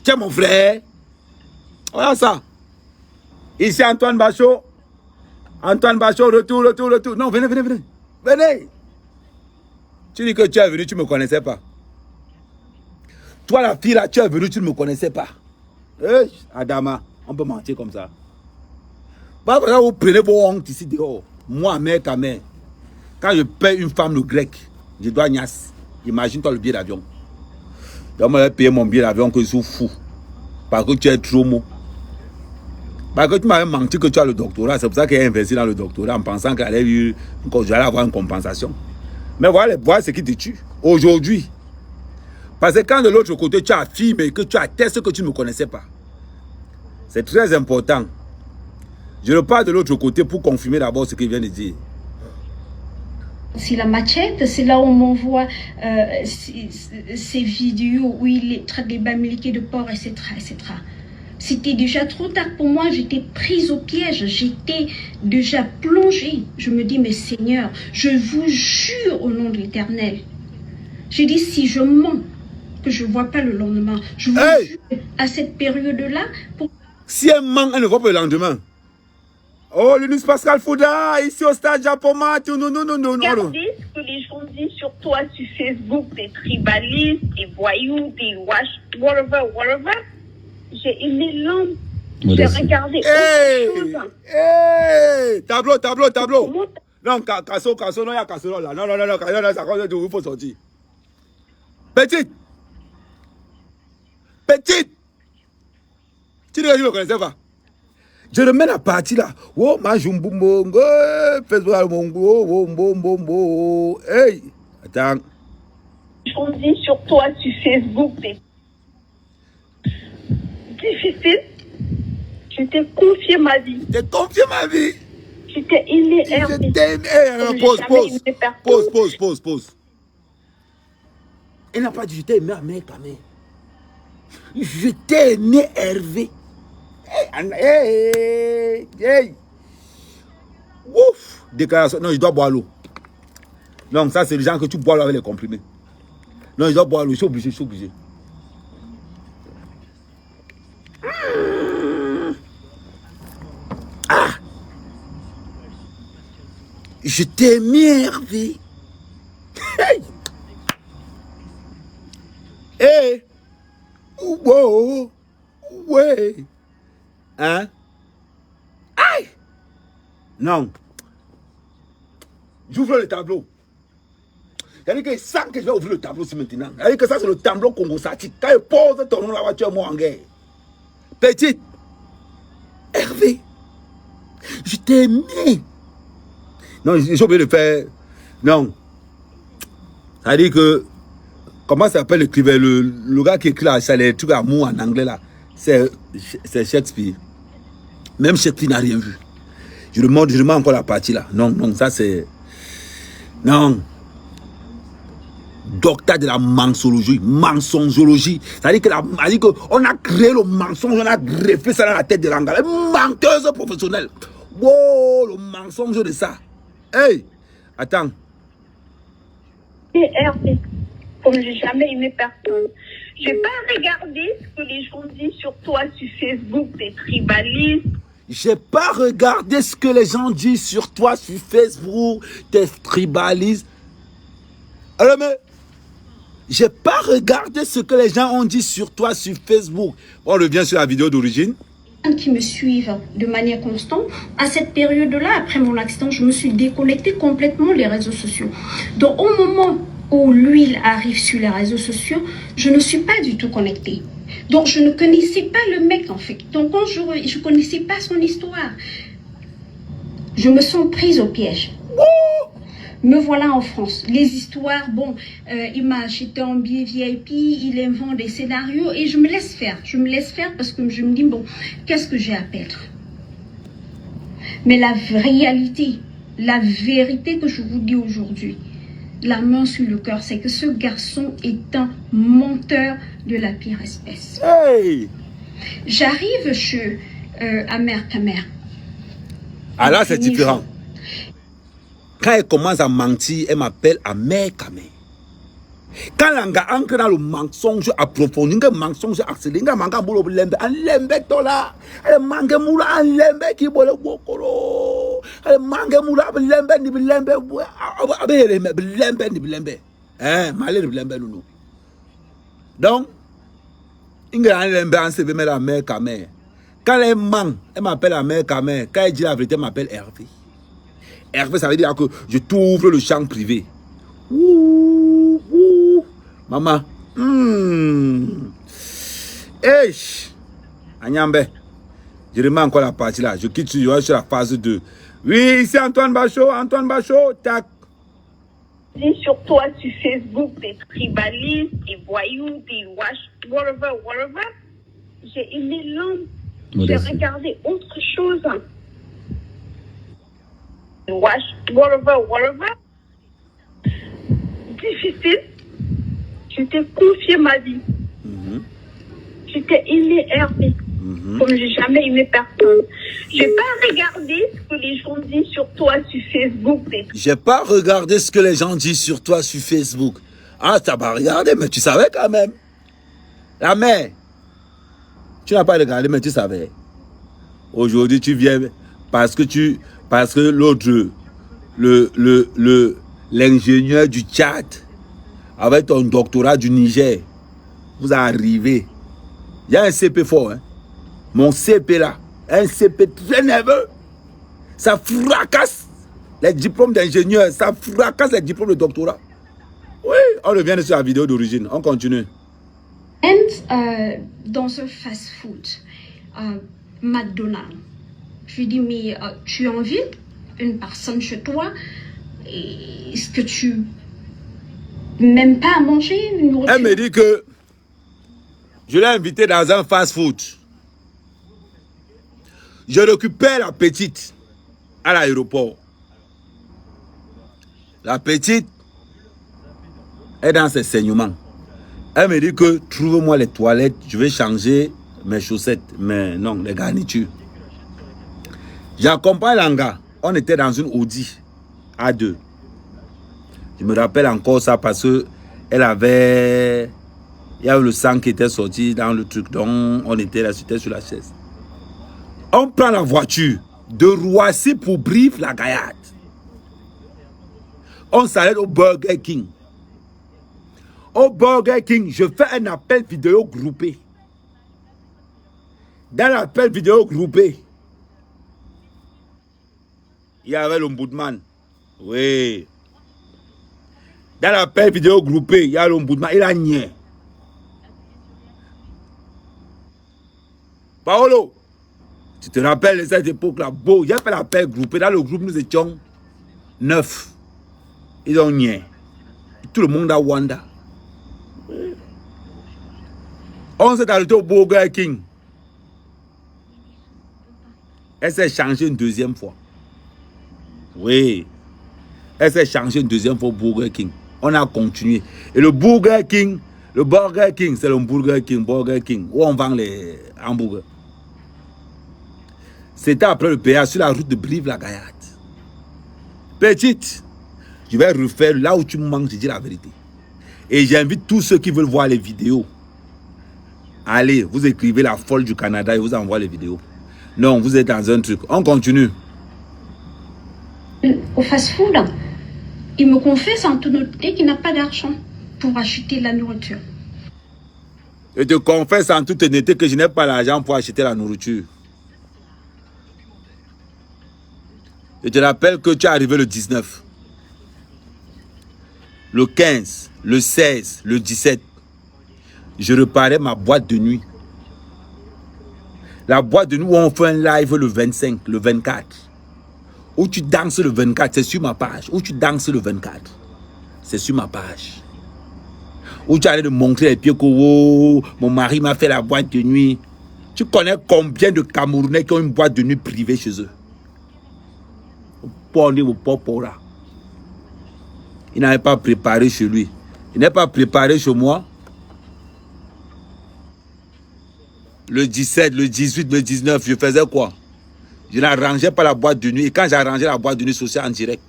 Tu es mon frère. Voilà ça. Ici Antoine Bachot. Antoine Bachot, retour. Non, venez. Venez. Tu dis que tu es venu, tu ne me connaissais pas. Toi, la fille là, tu es venu, tu ne me connaissais pas. Hey, Adama, on peut mentir comme ça. Vous prenez vos hontes ici dehors. Moi, mère, ta mère. Quand je paye une femme le grec, je dois niasse. Imagine-toi le billet d'avion. Donc, moi, je vais payer mon billet d'avion que je suis fou. Parce que tu es trop mot. Parce que tu m'avais menti que tu as le doctorat. C'est pour ça qu'elle a investi dans le doctorat en pensant j'allais avoir une compensation. Mais voilà ce qui te tue. Aujourd'hui. Parce que quand de l'autre côté, tu affirmes que tu attestes que tu ne me connaissais pas. C'est très important. Je repars de l'autre côté pour confirmer d'abord ce qu'il vient de dire. Si la machette, c'est là où on m'envoie ces vidéos où il traite des bamiliqués de porc, etc. C'était déjà trop tard pour moi, j'étais prise au piège, j'étais déjà plongée. Je me dis, mais Seigneur, je vous jure au nom de l'Éternel. Je dis, si je mens, que je ne vois pas le lendemain, je vous jure à cette période-là. Si elle ment, elle ne voit pas le lendemain. Oh, Linus Pascal Fouda, ici au stade Japon, non. Regardez ce que les gens disent sur toi sur Facebook, des tribalistes, des voyous, des whatever. J'ai aimé l'homme. J'ai regardé autre chose. Tableau. Non, Casso, non, il y a casserole là. Non, ça compte, il faut sortir. Petite. Tu ne le connaissais pas. Je remets la partie là. Oh, ma jumbumbongo, Facebook, bongo. Hey, attends. On dit sur toi sur Facebook, c'est difficile. Je t'ai confié ma vie. Je t'ai aimé Hervé. Pause. Elle n'a pas dit je t'ai aimé à mère, ta mère. Je t'ai aimé Hervé. Hey. Ouf. Déclaration. Non, je dois boire l'eau. Non, ça, c'est les gens que tu bois l'eau avec les comprimés. Non, je dois boire l'eau. Je suis obligé. Ah. Je t'ai énervé. Hey. Hey. Wow. Ouais. Hein? Aïe! Non. J'ouvre le tableau. C'est-à-dire que ça que je vais ouvrir le tableau c'est maintenant. C'est-à-dire que ça c'est le tableau Congo-Satique. Quand il pose ton nom là-bas, tu es mort en guerre. Petite. Hervé. Je t'ai aimé. Non, j'ai oublié de faire. Non. C'est-à-dire que. Comment ça s'appelle l'écrivain? Le gars qui écrit là, c'est les trucs amour en anglais là. C'est Shakespeare. Même Shakespeare n'a rien vu. Je demande encore la partie là. Non, ça c'est... Non. Docteur de la mensongologie. C'est-à-dire qu'on a créé le mensonge, on a greffé ça dans la tête de l'Angala. Menteuse professionnelle. Wow, le mensonge de ça. Hey, attends. Et Hervé, comme j'ai jamais aimé personne, j'ai pas regardé ce que les gens disent sur toi sur Facebook, t'es tribaliste. J'ai pas regardé ce que les gens disent sur toi sur Facebook, t'es tribaliste. Alors mais, j'ai pas regardé ce que les gens ont dit sur toi sur Facebook. On revient sur la vidéo d'origine. Qui me suivent de manière constante. À cette période-là, après mon accident, je me suis déconnectée complètement des réseaux sociaux. Donc au moment où l'huile arrive sur les réseaux sociaux, je ne suis pas du tout connectée. Donc je ne connaissais pas le mec en fait. Donc quand je ne connaissais pas son histoire, je me sens prise au piège. Me voilà en France. Les histoires, bon, il m'a acheté un billet VIP, il invente des scénarios et je me laisse faire. Je me laisse faire parce que je me dis, bon, qu'est-ce que j'ai à perdre? Mais la réalité, la vérité que je vous dis aujourd'hui, la main sur le cœur, c'est que ce garçon est un menteur de la pire espèce. Hey! J'arrive chez Amer Kamer. Ah là, c'est différent. Quand elle commence à mentir, elle m'appelle Amer Kamer. Quand l'anga entre dans le mensonge approfondi, le mensonge accéléré, le manga boulot lembe, un lembe tola, le manga moula, un lembe qui boule wokoro, le manga moula, lembe ni lembe, lembe ni lembe, malé ni lembe nous. Donc, il y a un lembe en CV, mais la mère Kamer. Quand elle ment, elle m'appelle Amer Kamer. Quand elle dit la vérité, elle m'appelle Hervé. Hervé, ça veut dire que je t'ouvre le champ privé. Ouh, ouh. Maman. Hey. Agnambe. Je remets encore la partie là. Je quitte sur la phase 2. Oui, ici Antoine Bachot. Antoine Bachot. Tac. Sur toi sur Facebook, t'es tribaliste, t'es voyou, t'es whatever. J'ai aimé l'homme. J'ai regardé autre chose. Whatever. Difficile. Je t'ai confié ma vie. Je t'ai aimé Hervé. Comme j'ai jamais aimé personne. J'ai pas regardé ce que les gens disent sur toi sur Facebook. J'ai pas regardé ce que les gens disent sur toi sur Facebook. Ah, t'as pas regardé, mais tu savais quand même. La mère. Tu n'as pas regardé, mais tu savais. Aujourd'hui, tu viens parce que l'autre, l'ingénieur du Tchad, avec ton doctorat du Niger, vous arrivez. Il y a un CP fort, hein. Mon CP là, un CP très nerveux. Ça fracasse les diplômes d'ingénieur, ça fracasse les diplômes de doctorat. Oui, on revient sur la vidéo d'origine, on continue. Dans un fast-food, McDonald's, je lui dis, mais tu invites une personne chez toi, est-ce que tu n'aimes pas à manger une nourriture? Elle me dit que je l'ai invité dans un fast-food. Je récupère la petite à l'aéroport. La petite est dans ses saignements. Elle me dit que trouve-moi les toilettes, je vais changer mes chaussettes, mais non, les garnitures. J'accompagne l'anga. On était dans une Audi A2. Je me rappelle encore ça parce que elle avait... Il y avait le sang qui était sorti dans le truc. Donc, on était là, c'était sur la chaise. On prend la voiture de Roissy pour Brive-la-Gaillarde. On s'arrête au Burger King. Au Burger King, je fais un appel vidéo groupé. Dans l'appel vidéo groupé, il y avait l'ombudsman. Oui. Dans l'appel vidéo groupé, il y a l'ombudsman. Il a nié. Paolo, tu te rappelles de cette époque-là? Beau, j'ai fait l'appel groupé. Dans le groupe, nous étions 9. Ils ont nié. Tout le monde a Wanda. On s'est arrêté au Burger King. Elle s'est changée une deuxième fois. Oui. Elle s'est changée une deuxième fois au Burger King. On a continué. Et le Burger King, c'est le Burger King, où on vend les hamburgers. C'était après le péage sur la route de Brive-la-Gaillarde. Petite, je vais refaire là où tu me manques, je dis la vérité. Et j'invite tous ceux qui veulent voir les vidéos. Allez, vous écrivez la folle du Canada et vous envoie les vidéos. Non, vous êtes dans un truc. On continue. Au fast-food, il me confesse en toute honnêteté qu'il n'a pas d'argent pour acheter la nourriture. Je te confesse en toute honnêteté que je n'ai pas l'argent pour acheter la nourriture. Je te rappelle que tu es arrivé le 19. Le 15, le 16, le 17. Je reparais ma boîte de nuit. La boîte de nuit où on fait un live le 25, le 24. Où tu danses le 24, c'est sur ma page. Où tu danses le 24, c'est sur ma page. Où tu allais de montrer les pieds que oh, mon mari m'a fait la boîte de nuit. Tu connais combien de Camerounais qui ont une boîte de nuit privée chez eux? Il n'avait pas préparé chez lui. Il n'est pas préparé chez moi. Le 17, le 18, le 19, je faisais quoi? Je n'arrangeais pas la boîte de nuit. Et quand j'arrangeais la boîte de nuit, c'était en direct.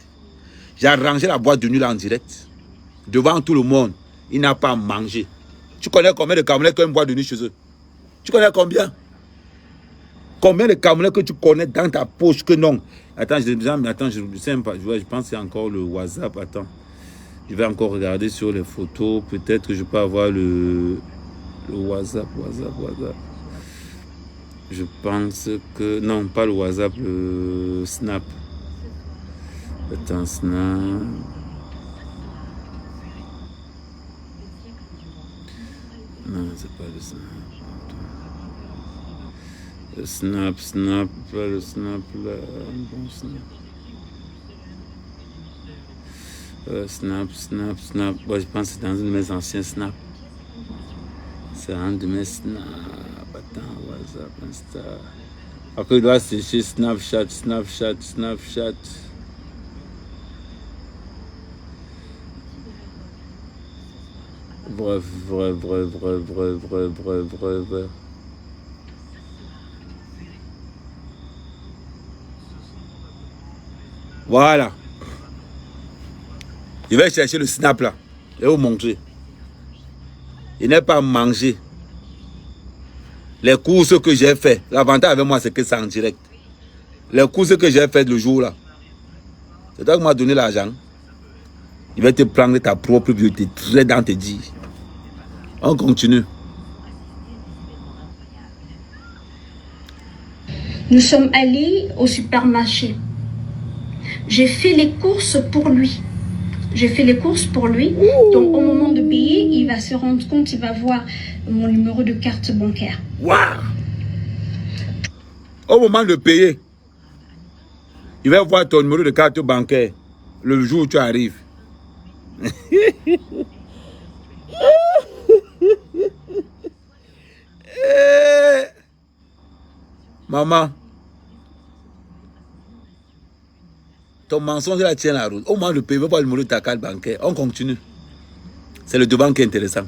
J'arrangeais la boîte de nuit là en direct. Devant tout le monde. Il n'a pas mangé. Tu connais combien de Camerounais qui ont une boîte de nuit chez eux? Tu connais combien? Combien de Camerounais que tu connais dans ta poche que non? Attends, je ne sais pas. Je pense que c'est encore le WhatsApp. Attends. Je vais encore regarder sur les photos. Peut-être que je peux avoir le WhatsApp. Je pense que... Non, pas le WhatsApp, le Snap. Attends, Snap. Non, c'est pas le Snap. Le Snap, pas le Snap, là. Bon Snap. Snap. Bon, je pense que c'est dans une de mes anciens Snap. C'est un de mes Snap. Attends, WhatsApp, Insta. Après, il doit sécher Snapchat. Bref. Voilà. Je vais chercher le Snap là. Et vous montrer. Il n'est pas mangé. Les courses que j'ai fait, l'avantage avec moi, c'est que c'est en direct. Les courses que j'ai fait le jour là, c'est toi qui m'as donné l'argent. Il va te prendre ta propre vie, te traiter dans tes dires. On continue. Nous sommes allés au supermarché. J'ai fait les courses pour lui. Donc au moment de payer, il va se rendre compte, il va voir mon numéro de carte bancaire. Waouh! Au moment de payer, il va voir ton numéro de carte bancaire le jour où tu arrives. Maman, ton mensonge là tient la route. Au moment de payer, il va voir le numéro de ta carte bancaire. On continue. C'est le devant qui est intéressant.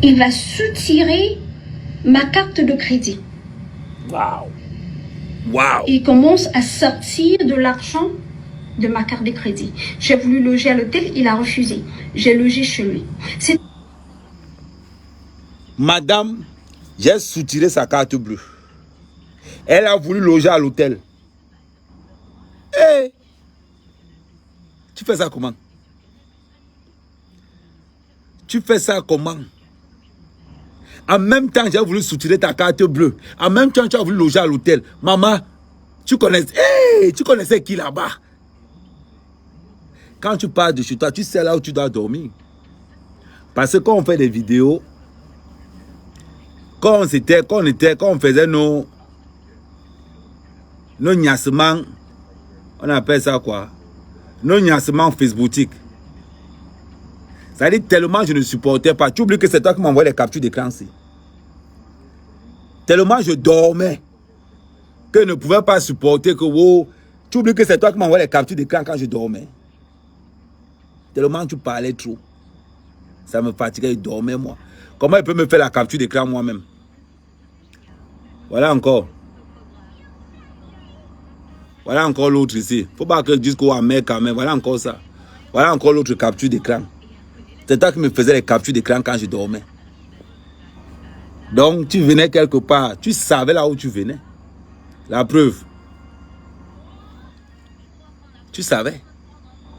Il va soutirer ma carte de crédit. Waouh. Waouh. Il commence à sortir de l'argent de ma carte de crédit. J'ai voulu loger à l'hôtel, il a refusé. J'ai logé chez lui. Madame, j'ai soutiré sa carte bleue. Elle a voulu loger à l'hôtel. Hey, tu fais ça comment? Tu fais ça comment? En même temps, j'ai voulu soutirer ta carte bleue. En même temps, tu as voulu loger à l'hôtel. Maman, tu connaissais qui là-bas? Quand tu pars de chez toi, tu sais là où tu dois dormir. Parce que quand on fait des vidéos, quand on faisait nos niassements, on appelle ça quoi? Nos niassements facebookiques. Ça dit tellement je ne supportais pas. Tu oublies que c'est toi qui m'envoie les captures d'écran. Tellement je dormais que je ne pouvais pas supporter que wow. Tu oublies que c'est toi qui m'envoie les captures d'écran quand je dormais. Tellement tu parlais trop. Ça me fatiguait, je dormais moi. Comment il peut me faire la capture d'écran moi-même? Voilà encore. Voilà encore l'autre ici. Faut pas que je dise qu'on a mec quand même. Voilà encore ça. Voilà encore l'autre capture d'écran. C'est toi qui me faisais les captures d'écran quand je dormais. Donc, tu venais quelque part. Tu savais là où tu venais. La preuve. Tu savais.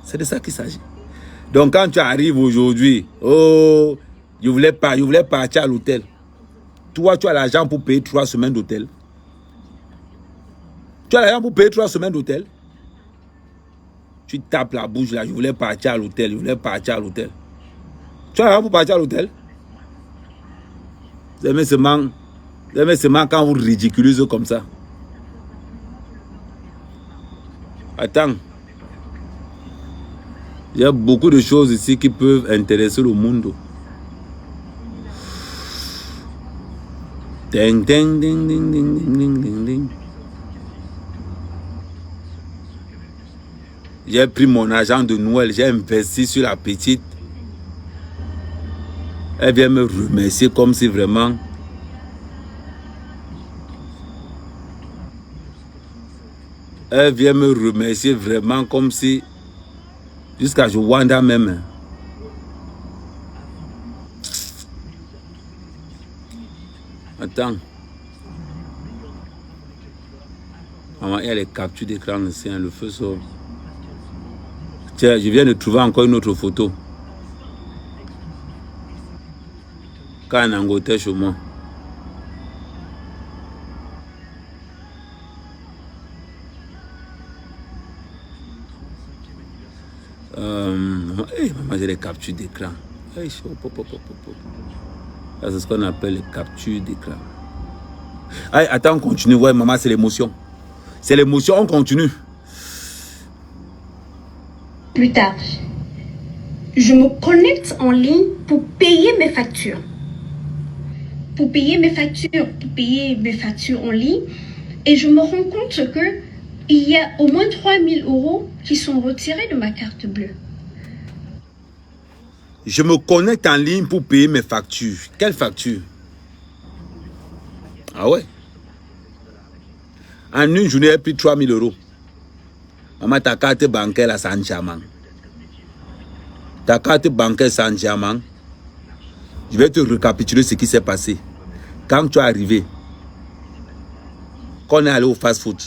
C'est de ça qu'il s'agit. Donc, quand tu arrives aujourd'hui, oh, je voulais partir à l'hôtel. Toi, tu as l'argent pour payer 3 semaines d'hôtel. Tu as l'argent pour payer 3 semaines d'hôtel. Tu tapes la bouche là. Je voulais partir à l'hôtel. Je voulais partir à l'hôtel. Tu as l'argent pour partir à l'hôtel? Vous aimez seulement quand vous ridiculisez comme ça. Attends. Il y a beaucoup de choses ici qui peuvent intéresser le monde. Ding, ding, ding, ding, ding, ding, ding, ding. J'ai pris mon argent de Noël, j'ai investi sur la petite. Elle vient me remercier comme si vraiment... Elle vient me remercier vraiment comme si... Jusqu'à Joanda même. Attends. Maman, il y a les captures d'écran ici, hein, le feu sort. Tiens, je viens de trouver encore une autre photo. Quand en Angleterre chez moi. Maman, j'ai les captures d'écran. C'est ce qu'on appelle les captures d'écran. Attends, on continue. Ouais, maman, c'est l'émotion. C'est l'émotion, on continue. Plus tard, je me connecte en ligne pour payer mes factures. Pour payer mes factures en ligne. Et je me rends compte que il y a au moins 3000 € qui sont retirés de ma carte bleue. Je me connecte en ligne pour payer mes factures. Quelle facture? Ah ouais? En une journée, j'ai pris 3000 €. Maman, ta carte bancaire, là, c'est un diamant. Ta carte bancaire, c'est un diamant. Je vais te récapituler ce qui s'est passé. Quand tu es arrivé, quand on est allé au fast-food,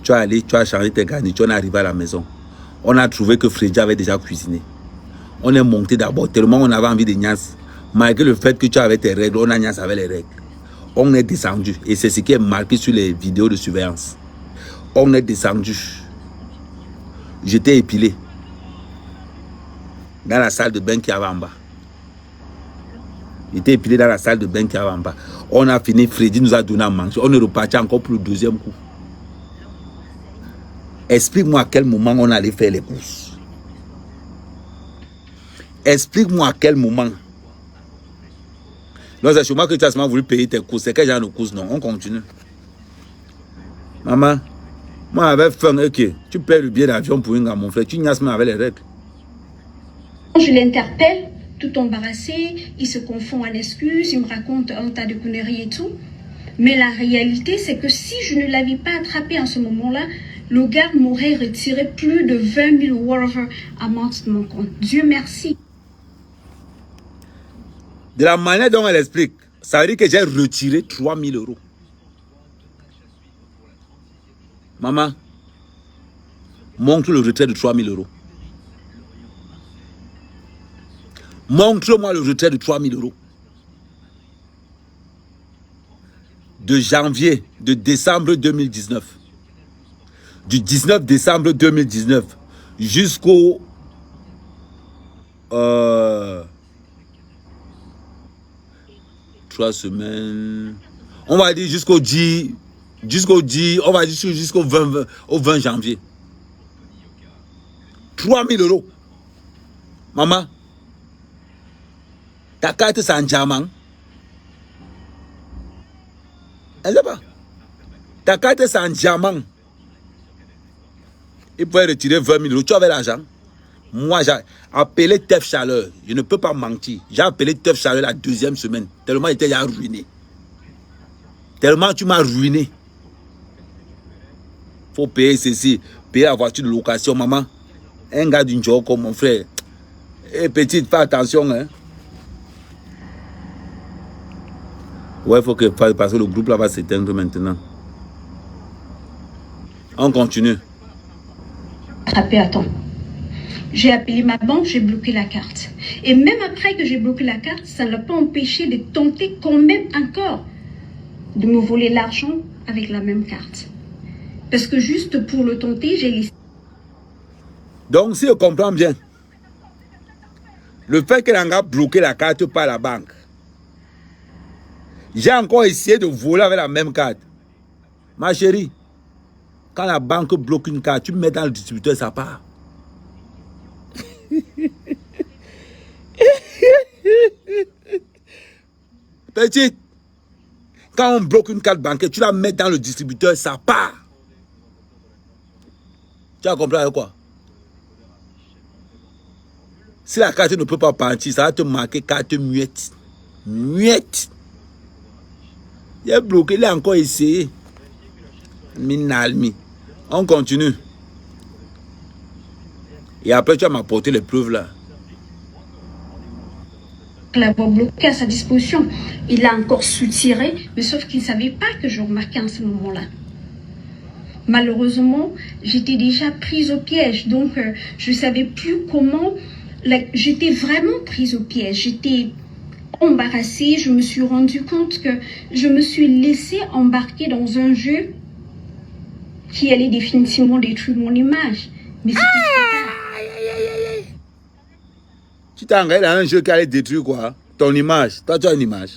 tu es allé, tu as changé tes garnitures, on est arrivé à la maison. On a trouvé que Freddy avait déjà cuisiné. On est monté d'abord, tellement on avait envie de niasse. Malgré le fait que tu avais tes règles, on a niasse avec les règles. On est descendu, et c'est ce qui est marqué sur les vidéos de surveillance. On est descendu. J'étais épilé. Dans la salle de bain qui avait en bas. J'étais épilé dans la salle de bain qui avait en bas. On a fini, Freddy nous a donné à manger. On est reparti encore pour le deuxième coup. Explique-moi à quel moment on allait faire les courses. Explique-moi à quel moment. Non, c'est chez moi que tu as seulement voulu payer tes courses. C'est quel genre de courses? Non, on continue. Maman, moi avec faim, ok. Tu payes le billet d'avion pour une à mon frère. Tu niasses avec les règles. Je l'interpelle, tout embarrassé, il se confond en excuses, il me raconte un tas de conneries et tout. Mais la réalité, c'est que si je ne l'avais pas attrapé en ce moment-là, le gars m'aurait retiré plus de 20 000 whatever amount de mon compte. Dieu merci. De la manière dont elle explique, ça veut dire que j'ai retiré 3 000 euros. Maman, montre le retrait de 3 000 euros. Montre-moi le retrait de 3 000 euros. De janvier, de décembre 2019. Du 19 décembre 2019 jusqu'au 3 semaines. On va dire jusqu'au 10, on va dire jusqu'au 20 janvier. 3 000 euros. Maman, ta carte c'est en diamant. Elle n'est pas. Ta carte c'est en diamant. Il pouvait retirer 20 000 euros. Tu avais l'argent. Moi, j'ai appelé Teuf Chaleur. Je ne peux pas mentir. J'ai appelé Teuf Chaleur la deuxième semaine. Tellement il était déjà ruiné. Tellement tu m'as ruiné. Il faut payer ceci. Payer la voiture de location, maman. Un gars d'une job comme mon frère. Et petite, fais attention. Hein. Ouais, il faut que... Parce que le groupe là va s'éteindre maintenant. On continue. Attrapé à temps. J'ai appelé ma banque, j'ai bloqué la carte. Et même après que j'ai bloqué la carte, ça ne l'a pas empêché de tenter quand même encore de me voler l'argent avec la même carte. Parce que juste pour le tenter, j'ai laissé... Donc, si je comprends bien, le fait qu'elle a bloqué la carte par la banque, j'ai encore essayé de voler avec la même carte. Ma chérie, quand la banque bloque une carte, tu mets dans le distributeur, ça part. Petite, quand on bloque une carte bancaire, tu la mets dans le distributeur, ça part. Tu as compris avec quoi? Si la carte ne peut pas partir, ça va te marquer carte muette. Muette. Il est bloqué, il a encore essayé. Minalmi. On continue. Et après, tu vas m'apporter les preuves là. L'avoir bloqué à sa disposition. Il a encore soutiré, mais sauf qu'il ne savait pas que je remarquais en ce moment-là. Malheureusement, j'étais déjà prise au piège, donc je ne savais plus comment... J'étais vraiment prise au piège, j'étais embarrassée, je me suis rendu compte que je me suis laissée embarquer dans un jeu qui allait définitivement détruire mon image. Mais c'était trop tard. Tu t'es engagé dans un jeu qui allait détruire quoi? Ton image. Toi, tu as une image.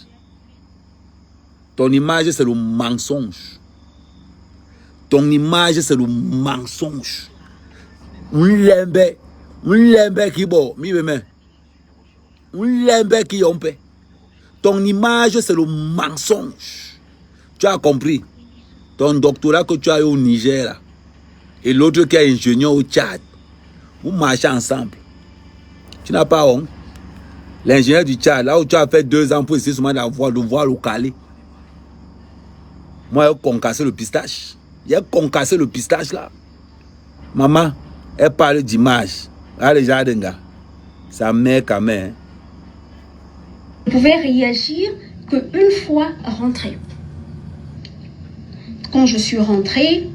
Ton image, c'est le mensonge. Ton image, c'est le mensonge. Ton image, c'est le mensonge. Tu as compris? Ton doctorat que tu as eu au Niger, là, et l'autre qui est ingénieur au Tchad, vous marchez ensemble. Tu n'as pas honte? L'ingénieur du Tchad, là où tu as fait 2 ans pour essayer seulement d'avoir le voir le caler. Moi, j'ai concassé le pistache. J'ai concassé le pistache là. Maman, elle parle d'image. Allez, Jadenga. Sa mère quand même. Je pouvais réagir qu'une fois rentrée. Quand je suis rentrée,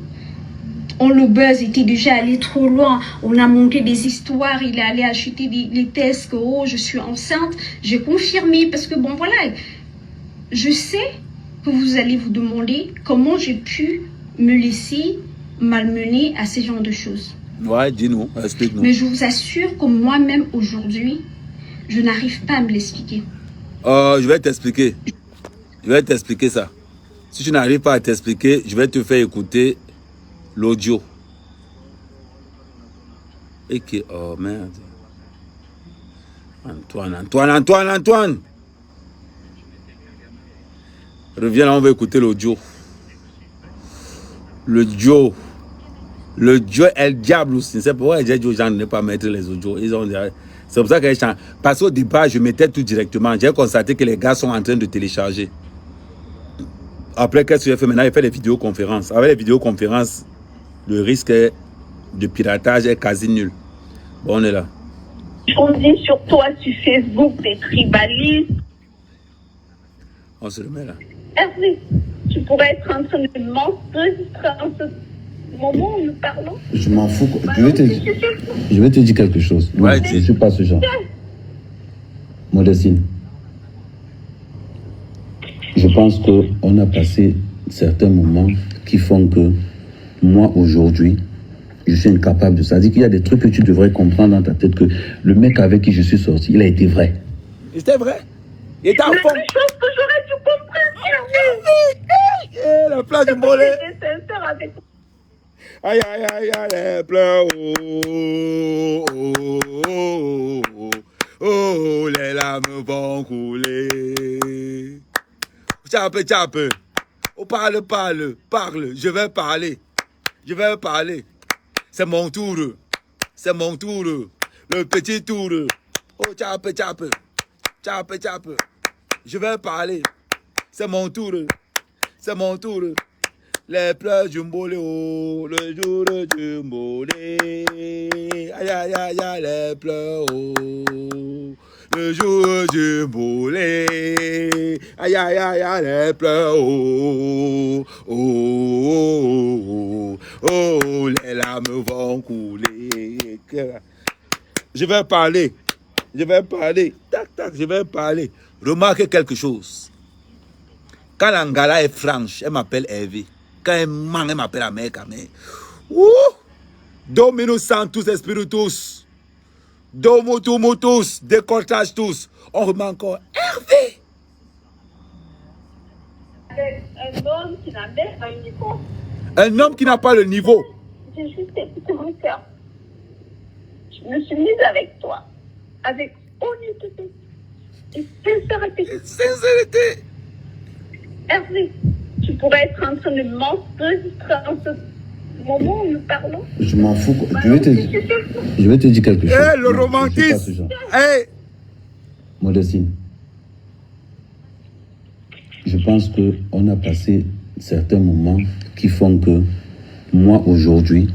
le buzz était déjà allé trop loin. On a monté des histoires. Il est allé acheter les tests que oh, je suis enceinte. J'ai confirmé parce que bon voilà, je sais que vous allez vous demander comment j'ai pu me laisser malmener à ce genre de choses. Ouais, dis-nous, explique-nous. Mais je vous assure que moi-même aujourd'hui, je n'arrive pas à me l'expliquer. Je vais t'expliquer. Je vais t'expliquer ça. Si tu n'arrives pas à t'expliquer, je vais te faire écouter l'audio. Et que, oh merde. Antoine. Reviens là, on va écouter l'audio. Le Joe El Diablo. C'est pourquoi j'ai dit aux gens de ne pas mettre les audios. Ils ont dit, C'est pour ça que parce qu'au départ, je mettais tout directement. J'ai constaté que les gars sont en train de télécharger. Après, qu'est-ce que j'ai fait maintenant? J'ai fait des vidéoconférences. Avec les vidéoconférences, le risque de piratage est quasi nul. Bon, on est là. On dit sur toi sur Facebook, t'es tribaliste. On se remet là. Hervé, tu pourrais être en train de m'enregistrer en ce moment où nous parlons. Je m'en fous. Je vais te dire quelque chose. Ouais, je ne suis pas ce genre. Modestine. Je pense qu'on a passé certains moments qui font que moi, aujourd'hui, je suis incapable de ça. C'est-à-dire qu'il y a des trucs que tu devrais comprendre dans ta tête que le mec avec qui je suis sorti, il a été vrai. C'était vrai. Il était en La forme. seule chose que j'aurais dû comprendre, Hervé. La place du mollet. J'étais sincère avec toi. Aïe, aïe, aïe, aïe, les pleurs. Oh, oh, oh, oh, oh, les larmes vont couler. Tchape. Oh, parle. Je vais parler. C'est mon tour. Le petit tour. Oh, tchape. Je vais parler. C'est mon tour. Les pleurs du mbolé, oh, le jour du mbolé. Aïe, aïe, aïe, aïe, les pleurs, oh, le jour du mbolé. Aïe, aïe, aïe, aïe, les pleurs, oh, oh, oh, oh, les larmes vont couler. Je vais parler. Tac, je vais parler. Remarquez quelque chose. Quand l'Angala est franche, elle m'appelle Hervé. Quand elle ment, elle m'appelle America. Dominus Sanctus Spiritus. Domotus, décortage tous. On remet encore Hervé. Un homme qui n'a même pas un niveau. Un homme qui n'a pas le niveau. J'ai juste écouté mon cœur. Je me suis mise avec toi. Avec honnêteté et sincérité. Hervé, tu pourrais être en train de m'enregistrer en ce moment où nous parlons. Je m'en fous. Je vais te dire quelque chose. Le romantisme. Modestine. Je pense qu'on a passé certains moments qui font que moi, aujourd'hui,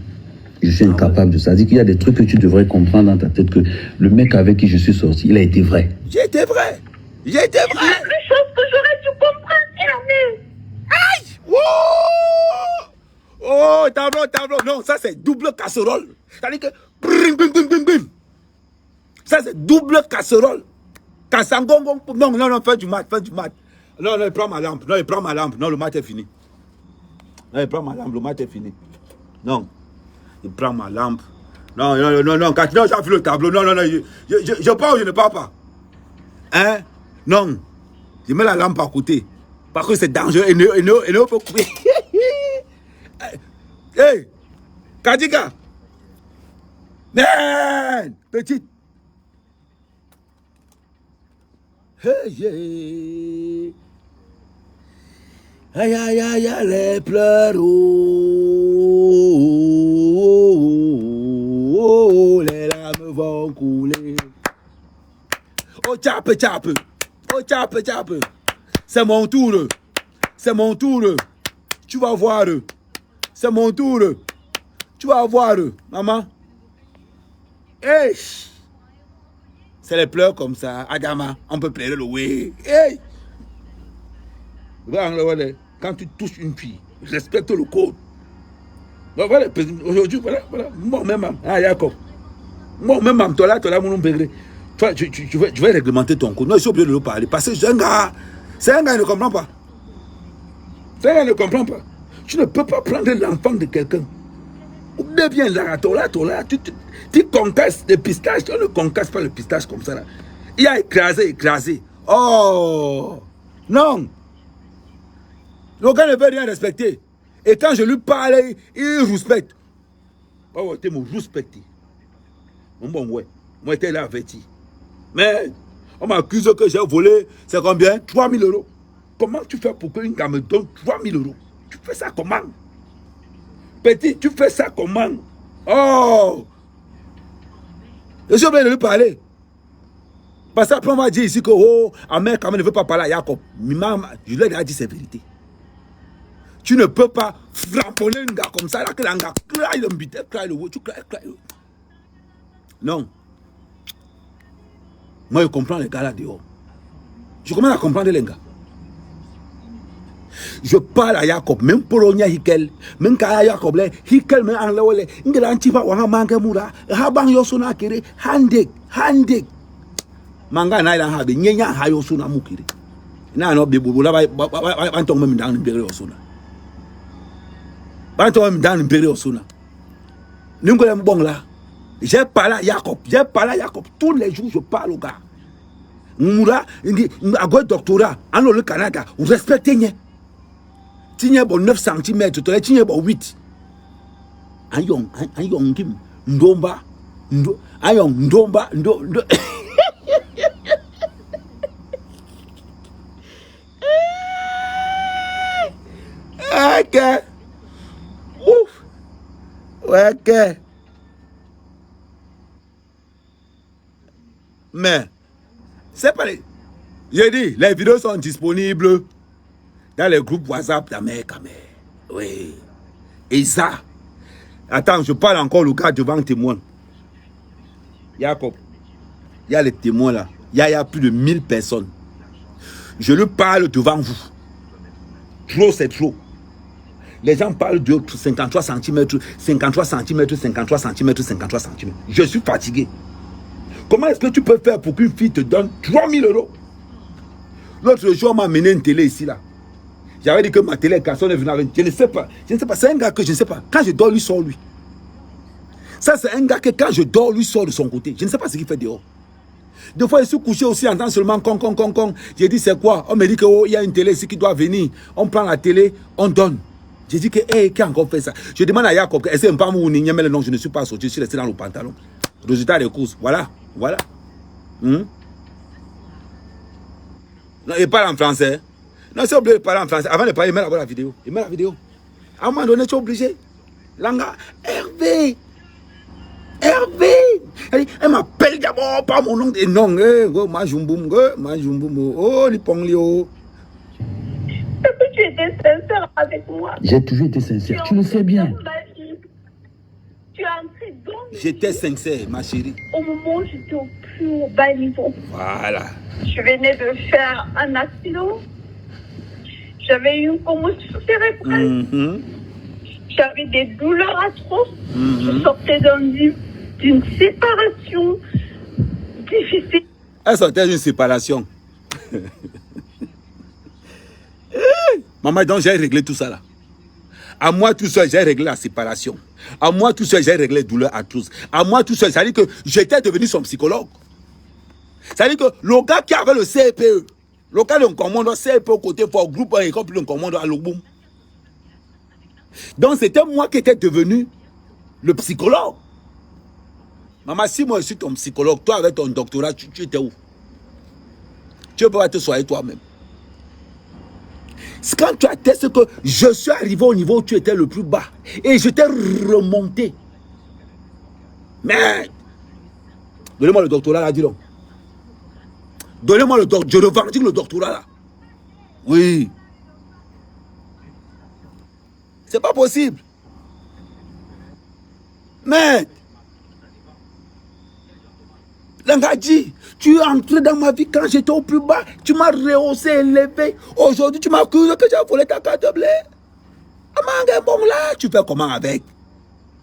je suis incapable de ça. C'est-à-dire qu'il y a des trucs que tu devrais comprendre dans ta tête que le mec avec qui je suis sorti, il a été vrai. J'ai été vrai. La seule chose que j'aurais dû comprendre, Hervé. Aïe! Wow! Oh, tableau. Non, ça c'est double casserole. C'est-à-dire que... Bim. Ça c'est double casserole. Kassangong. Non, fais du mat. Non, il prend ma lampe. Non, le mat est fini. Non, il prend ma lampe, le mat est fini. Non, il prend ma lampe. Non, quand j'ai vu le tableau, non, je pars ou je ne pars pas. Hein? Non, je mets la lampe à côté. Parce que c'est dangereux et ne peut couper. Hey, Kadika. Man, petite. Hey. Aïe, les pleurs. Oh, les larmes vont couler. Oh, tchape. C'est mon tour. Tu vas voir. C'est mon tour. Tu vas voir, maman. Hey. C'est les pleurs comme ça. Adama, on peut pleurer le oui. Hey. Quand tu touches une fille, respecte le code. Voilà, aujourd'hui, voilà. Moi même, Jacob. Moi même, toi là, mon pégré. Tu vas réglementer ton code. Non, je suis obligé de le parler. Parce que c'est un gars, il ne comprend pas. Tu ne peux pas prendre l'enfant de quelqu'un. Ou bien là, tu concasses des pistaches. On ne concasse pas le pistache comme ça. Là. Il a écrasé. Oh! Non! Le gars ne veut rien respecter. Et quand je lui parle, il respecte. Oh, tu me respectes. Bon, ouais. Moi, j'étais là averti. Mais, on m'accuse que j'ai volé, c'est combien? 3 000 €. Comment tu fais pour qu'une dame me donne 3 000 €? Tu fais ça comment? Petit, tu fais ça comment? Oh! Je suis obligé de lui parler. Parce qu'après, on va dire ici que, oh, Ahmed quand même ne veut pas parler à Jacob. Je lui ai déjà dit cette vérité. Tu ne peux pas flamponner un gars comme ça, là, que le gars craille le bité, craille le haut, tu craille. Non. Moi, je comprends les gars là dehors. Je commence à comprendre les gars. Je parle à Jacob, même pour Onya Hikel, même quand Jacob, Hikel, même en Lawale, Ingelantifa, Wahamangamura, Habang Yosuna Kiri, Handik. Manga na ila habe nyenya hayo suna mukiri na no be bubula ba ntong mem dan mbere osuna ba ntong mem dan mbere osuna ningole mbong là j'ai parlé à Jacob tous les jours je parle au gars mura ndi ago doctorat ano le Canada vous respectez nye tinye bo 9 cm to le tinye bo 8 ayong kim ndomba ndo ayong ndomba ndo ok. Ouf. Ok. Mais, c'est pas les... J'ai dit, les vidéos sont disponibles dans les groupes WhatsApp d'Amérique. Oui. Et ça. Attends, je parle encore le gars devant témoin. Jacob. Il y a les témoins là. Il y a plus de 1000 personnes. Je lui parle devant vous. Trop, c'est trop. Les gens parlent de 53 cm, 53 cm, 53 cm, 53 cm. Je suis fatigué. Comment est-ce que tu peux faire pour qu'une fille te donne 3000 €? L'autre jour, on m'a amené une télé ici, là. J'avais dit que ma télé, garçon est venu avec. Je ne sais pas. C'est un gars que je ne sais pas. Quand je dors, lui sort, lui. Ça, c'est un gars que quand je dors, lui sort de son côté. Je ne sais pas ce qu'il fait dehors. Des fois, je suis couché aussi, entend seulement con. J'ai dit, c'est quoi? On me dit qu'il y a une télé ici qui doit venir. On prend la télé, on donne. J'ai dit que, hey, qui a encore fait ça? Je demande à Jacob, est-ce que pas mon mais non, je ne suis pas sorti, je suis resté dans le pantalon. Résultat des courses, voilà. Non, il parle en français. Non, c'est obligé de parler en français. Avant de parler, il met la vidéo. À un moment donné, tu es obligé. Langa, Hervé. Elle m'appelle d'abord par mon nom. Et non, Majumboum, oh, Liponglio. Tu étais sincère avec moi. J'ai toujours été sincère, tu le sais bien. Tu as entré dans ma vie. J'étais sincère, ma chérie. Au moment où j'étais au plus bas niveau. Voilà. Je venais de faire un accident. J'avais eu une commotion cérébrale. J'avais des douleurs atroces. Je sortais d'une séparation difficile. Elle sortait d'une séparation. Maman, donc j'ai réglé tout ça là. À moi tout seul, j'ai réglé la séparation. À moi tout seul, j'ai réglé les douleurs atroces. À moi tout seul, ça veut dire que j'étais devenu son psychologue. Ça veut dire que le gars qui avait le CPE, le gars de commande CPE au côté fort, groupe et comme le commande à l'Oboum. Donc c'était moi qui étais devenu le psychologue. Maman, si moi je suis ton psychologue, toi avec ton doctorat, tu étais où? Tu ne peux pas te soigner toi-même. C'est quand tu attestes que je suis arrivé au niveau où tu étais le plus bas et je t'ai remonté. Mais, donnez-moi le doctorat là, dis donc. Donnez-moi le doctorat, je revendique le doctorat là. Oui. C'est pas possible. Mais, Langadji, tu es entré dans ma vie quand j'étais au plus bas. Tu m'as rehaussé, élevé. Aujourd'hui, tu m'accuses que j'ai volé ta carte bleue. Amanga, bon là, tu fais comment avec?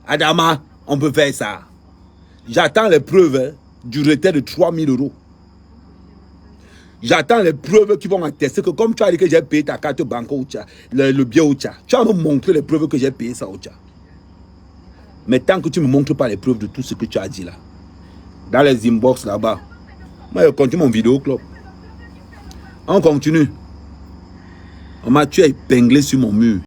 Adama, on peut faire ça. J'attends les preuves du retrait de 3000 €. J'attends les preuves qui vont attester que comme tu as dit que j'ai payé ta carte banque au Tchad, le billet au Tchad, tu vas me montrer les preuves que j'ai payé ça au Tchad. Mais tant que tu ne me montres pas les preuves de tout ce que tu as dit là, dans les inbox là-bas, moi je continue mon vidéo club. On continue. On m'a tué épinglé sur mon mur.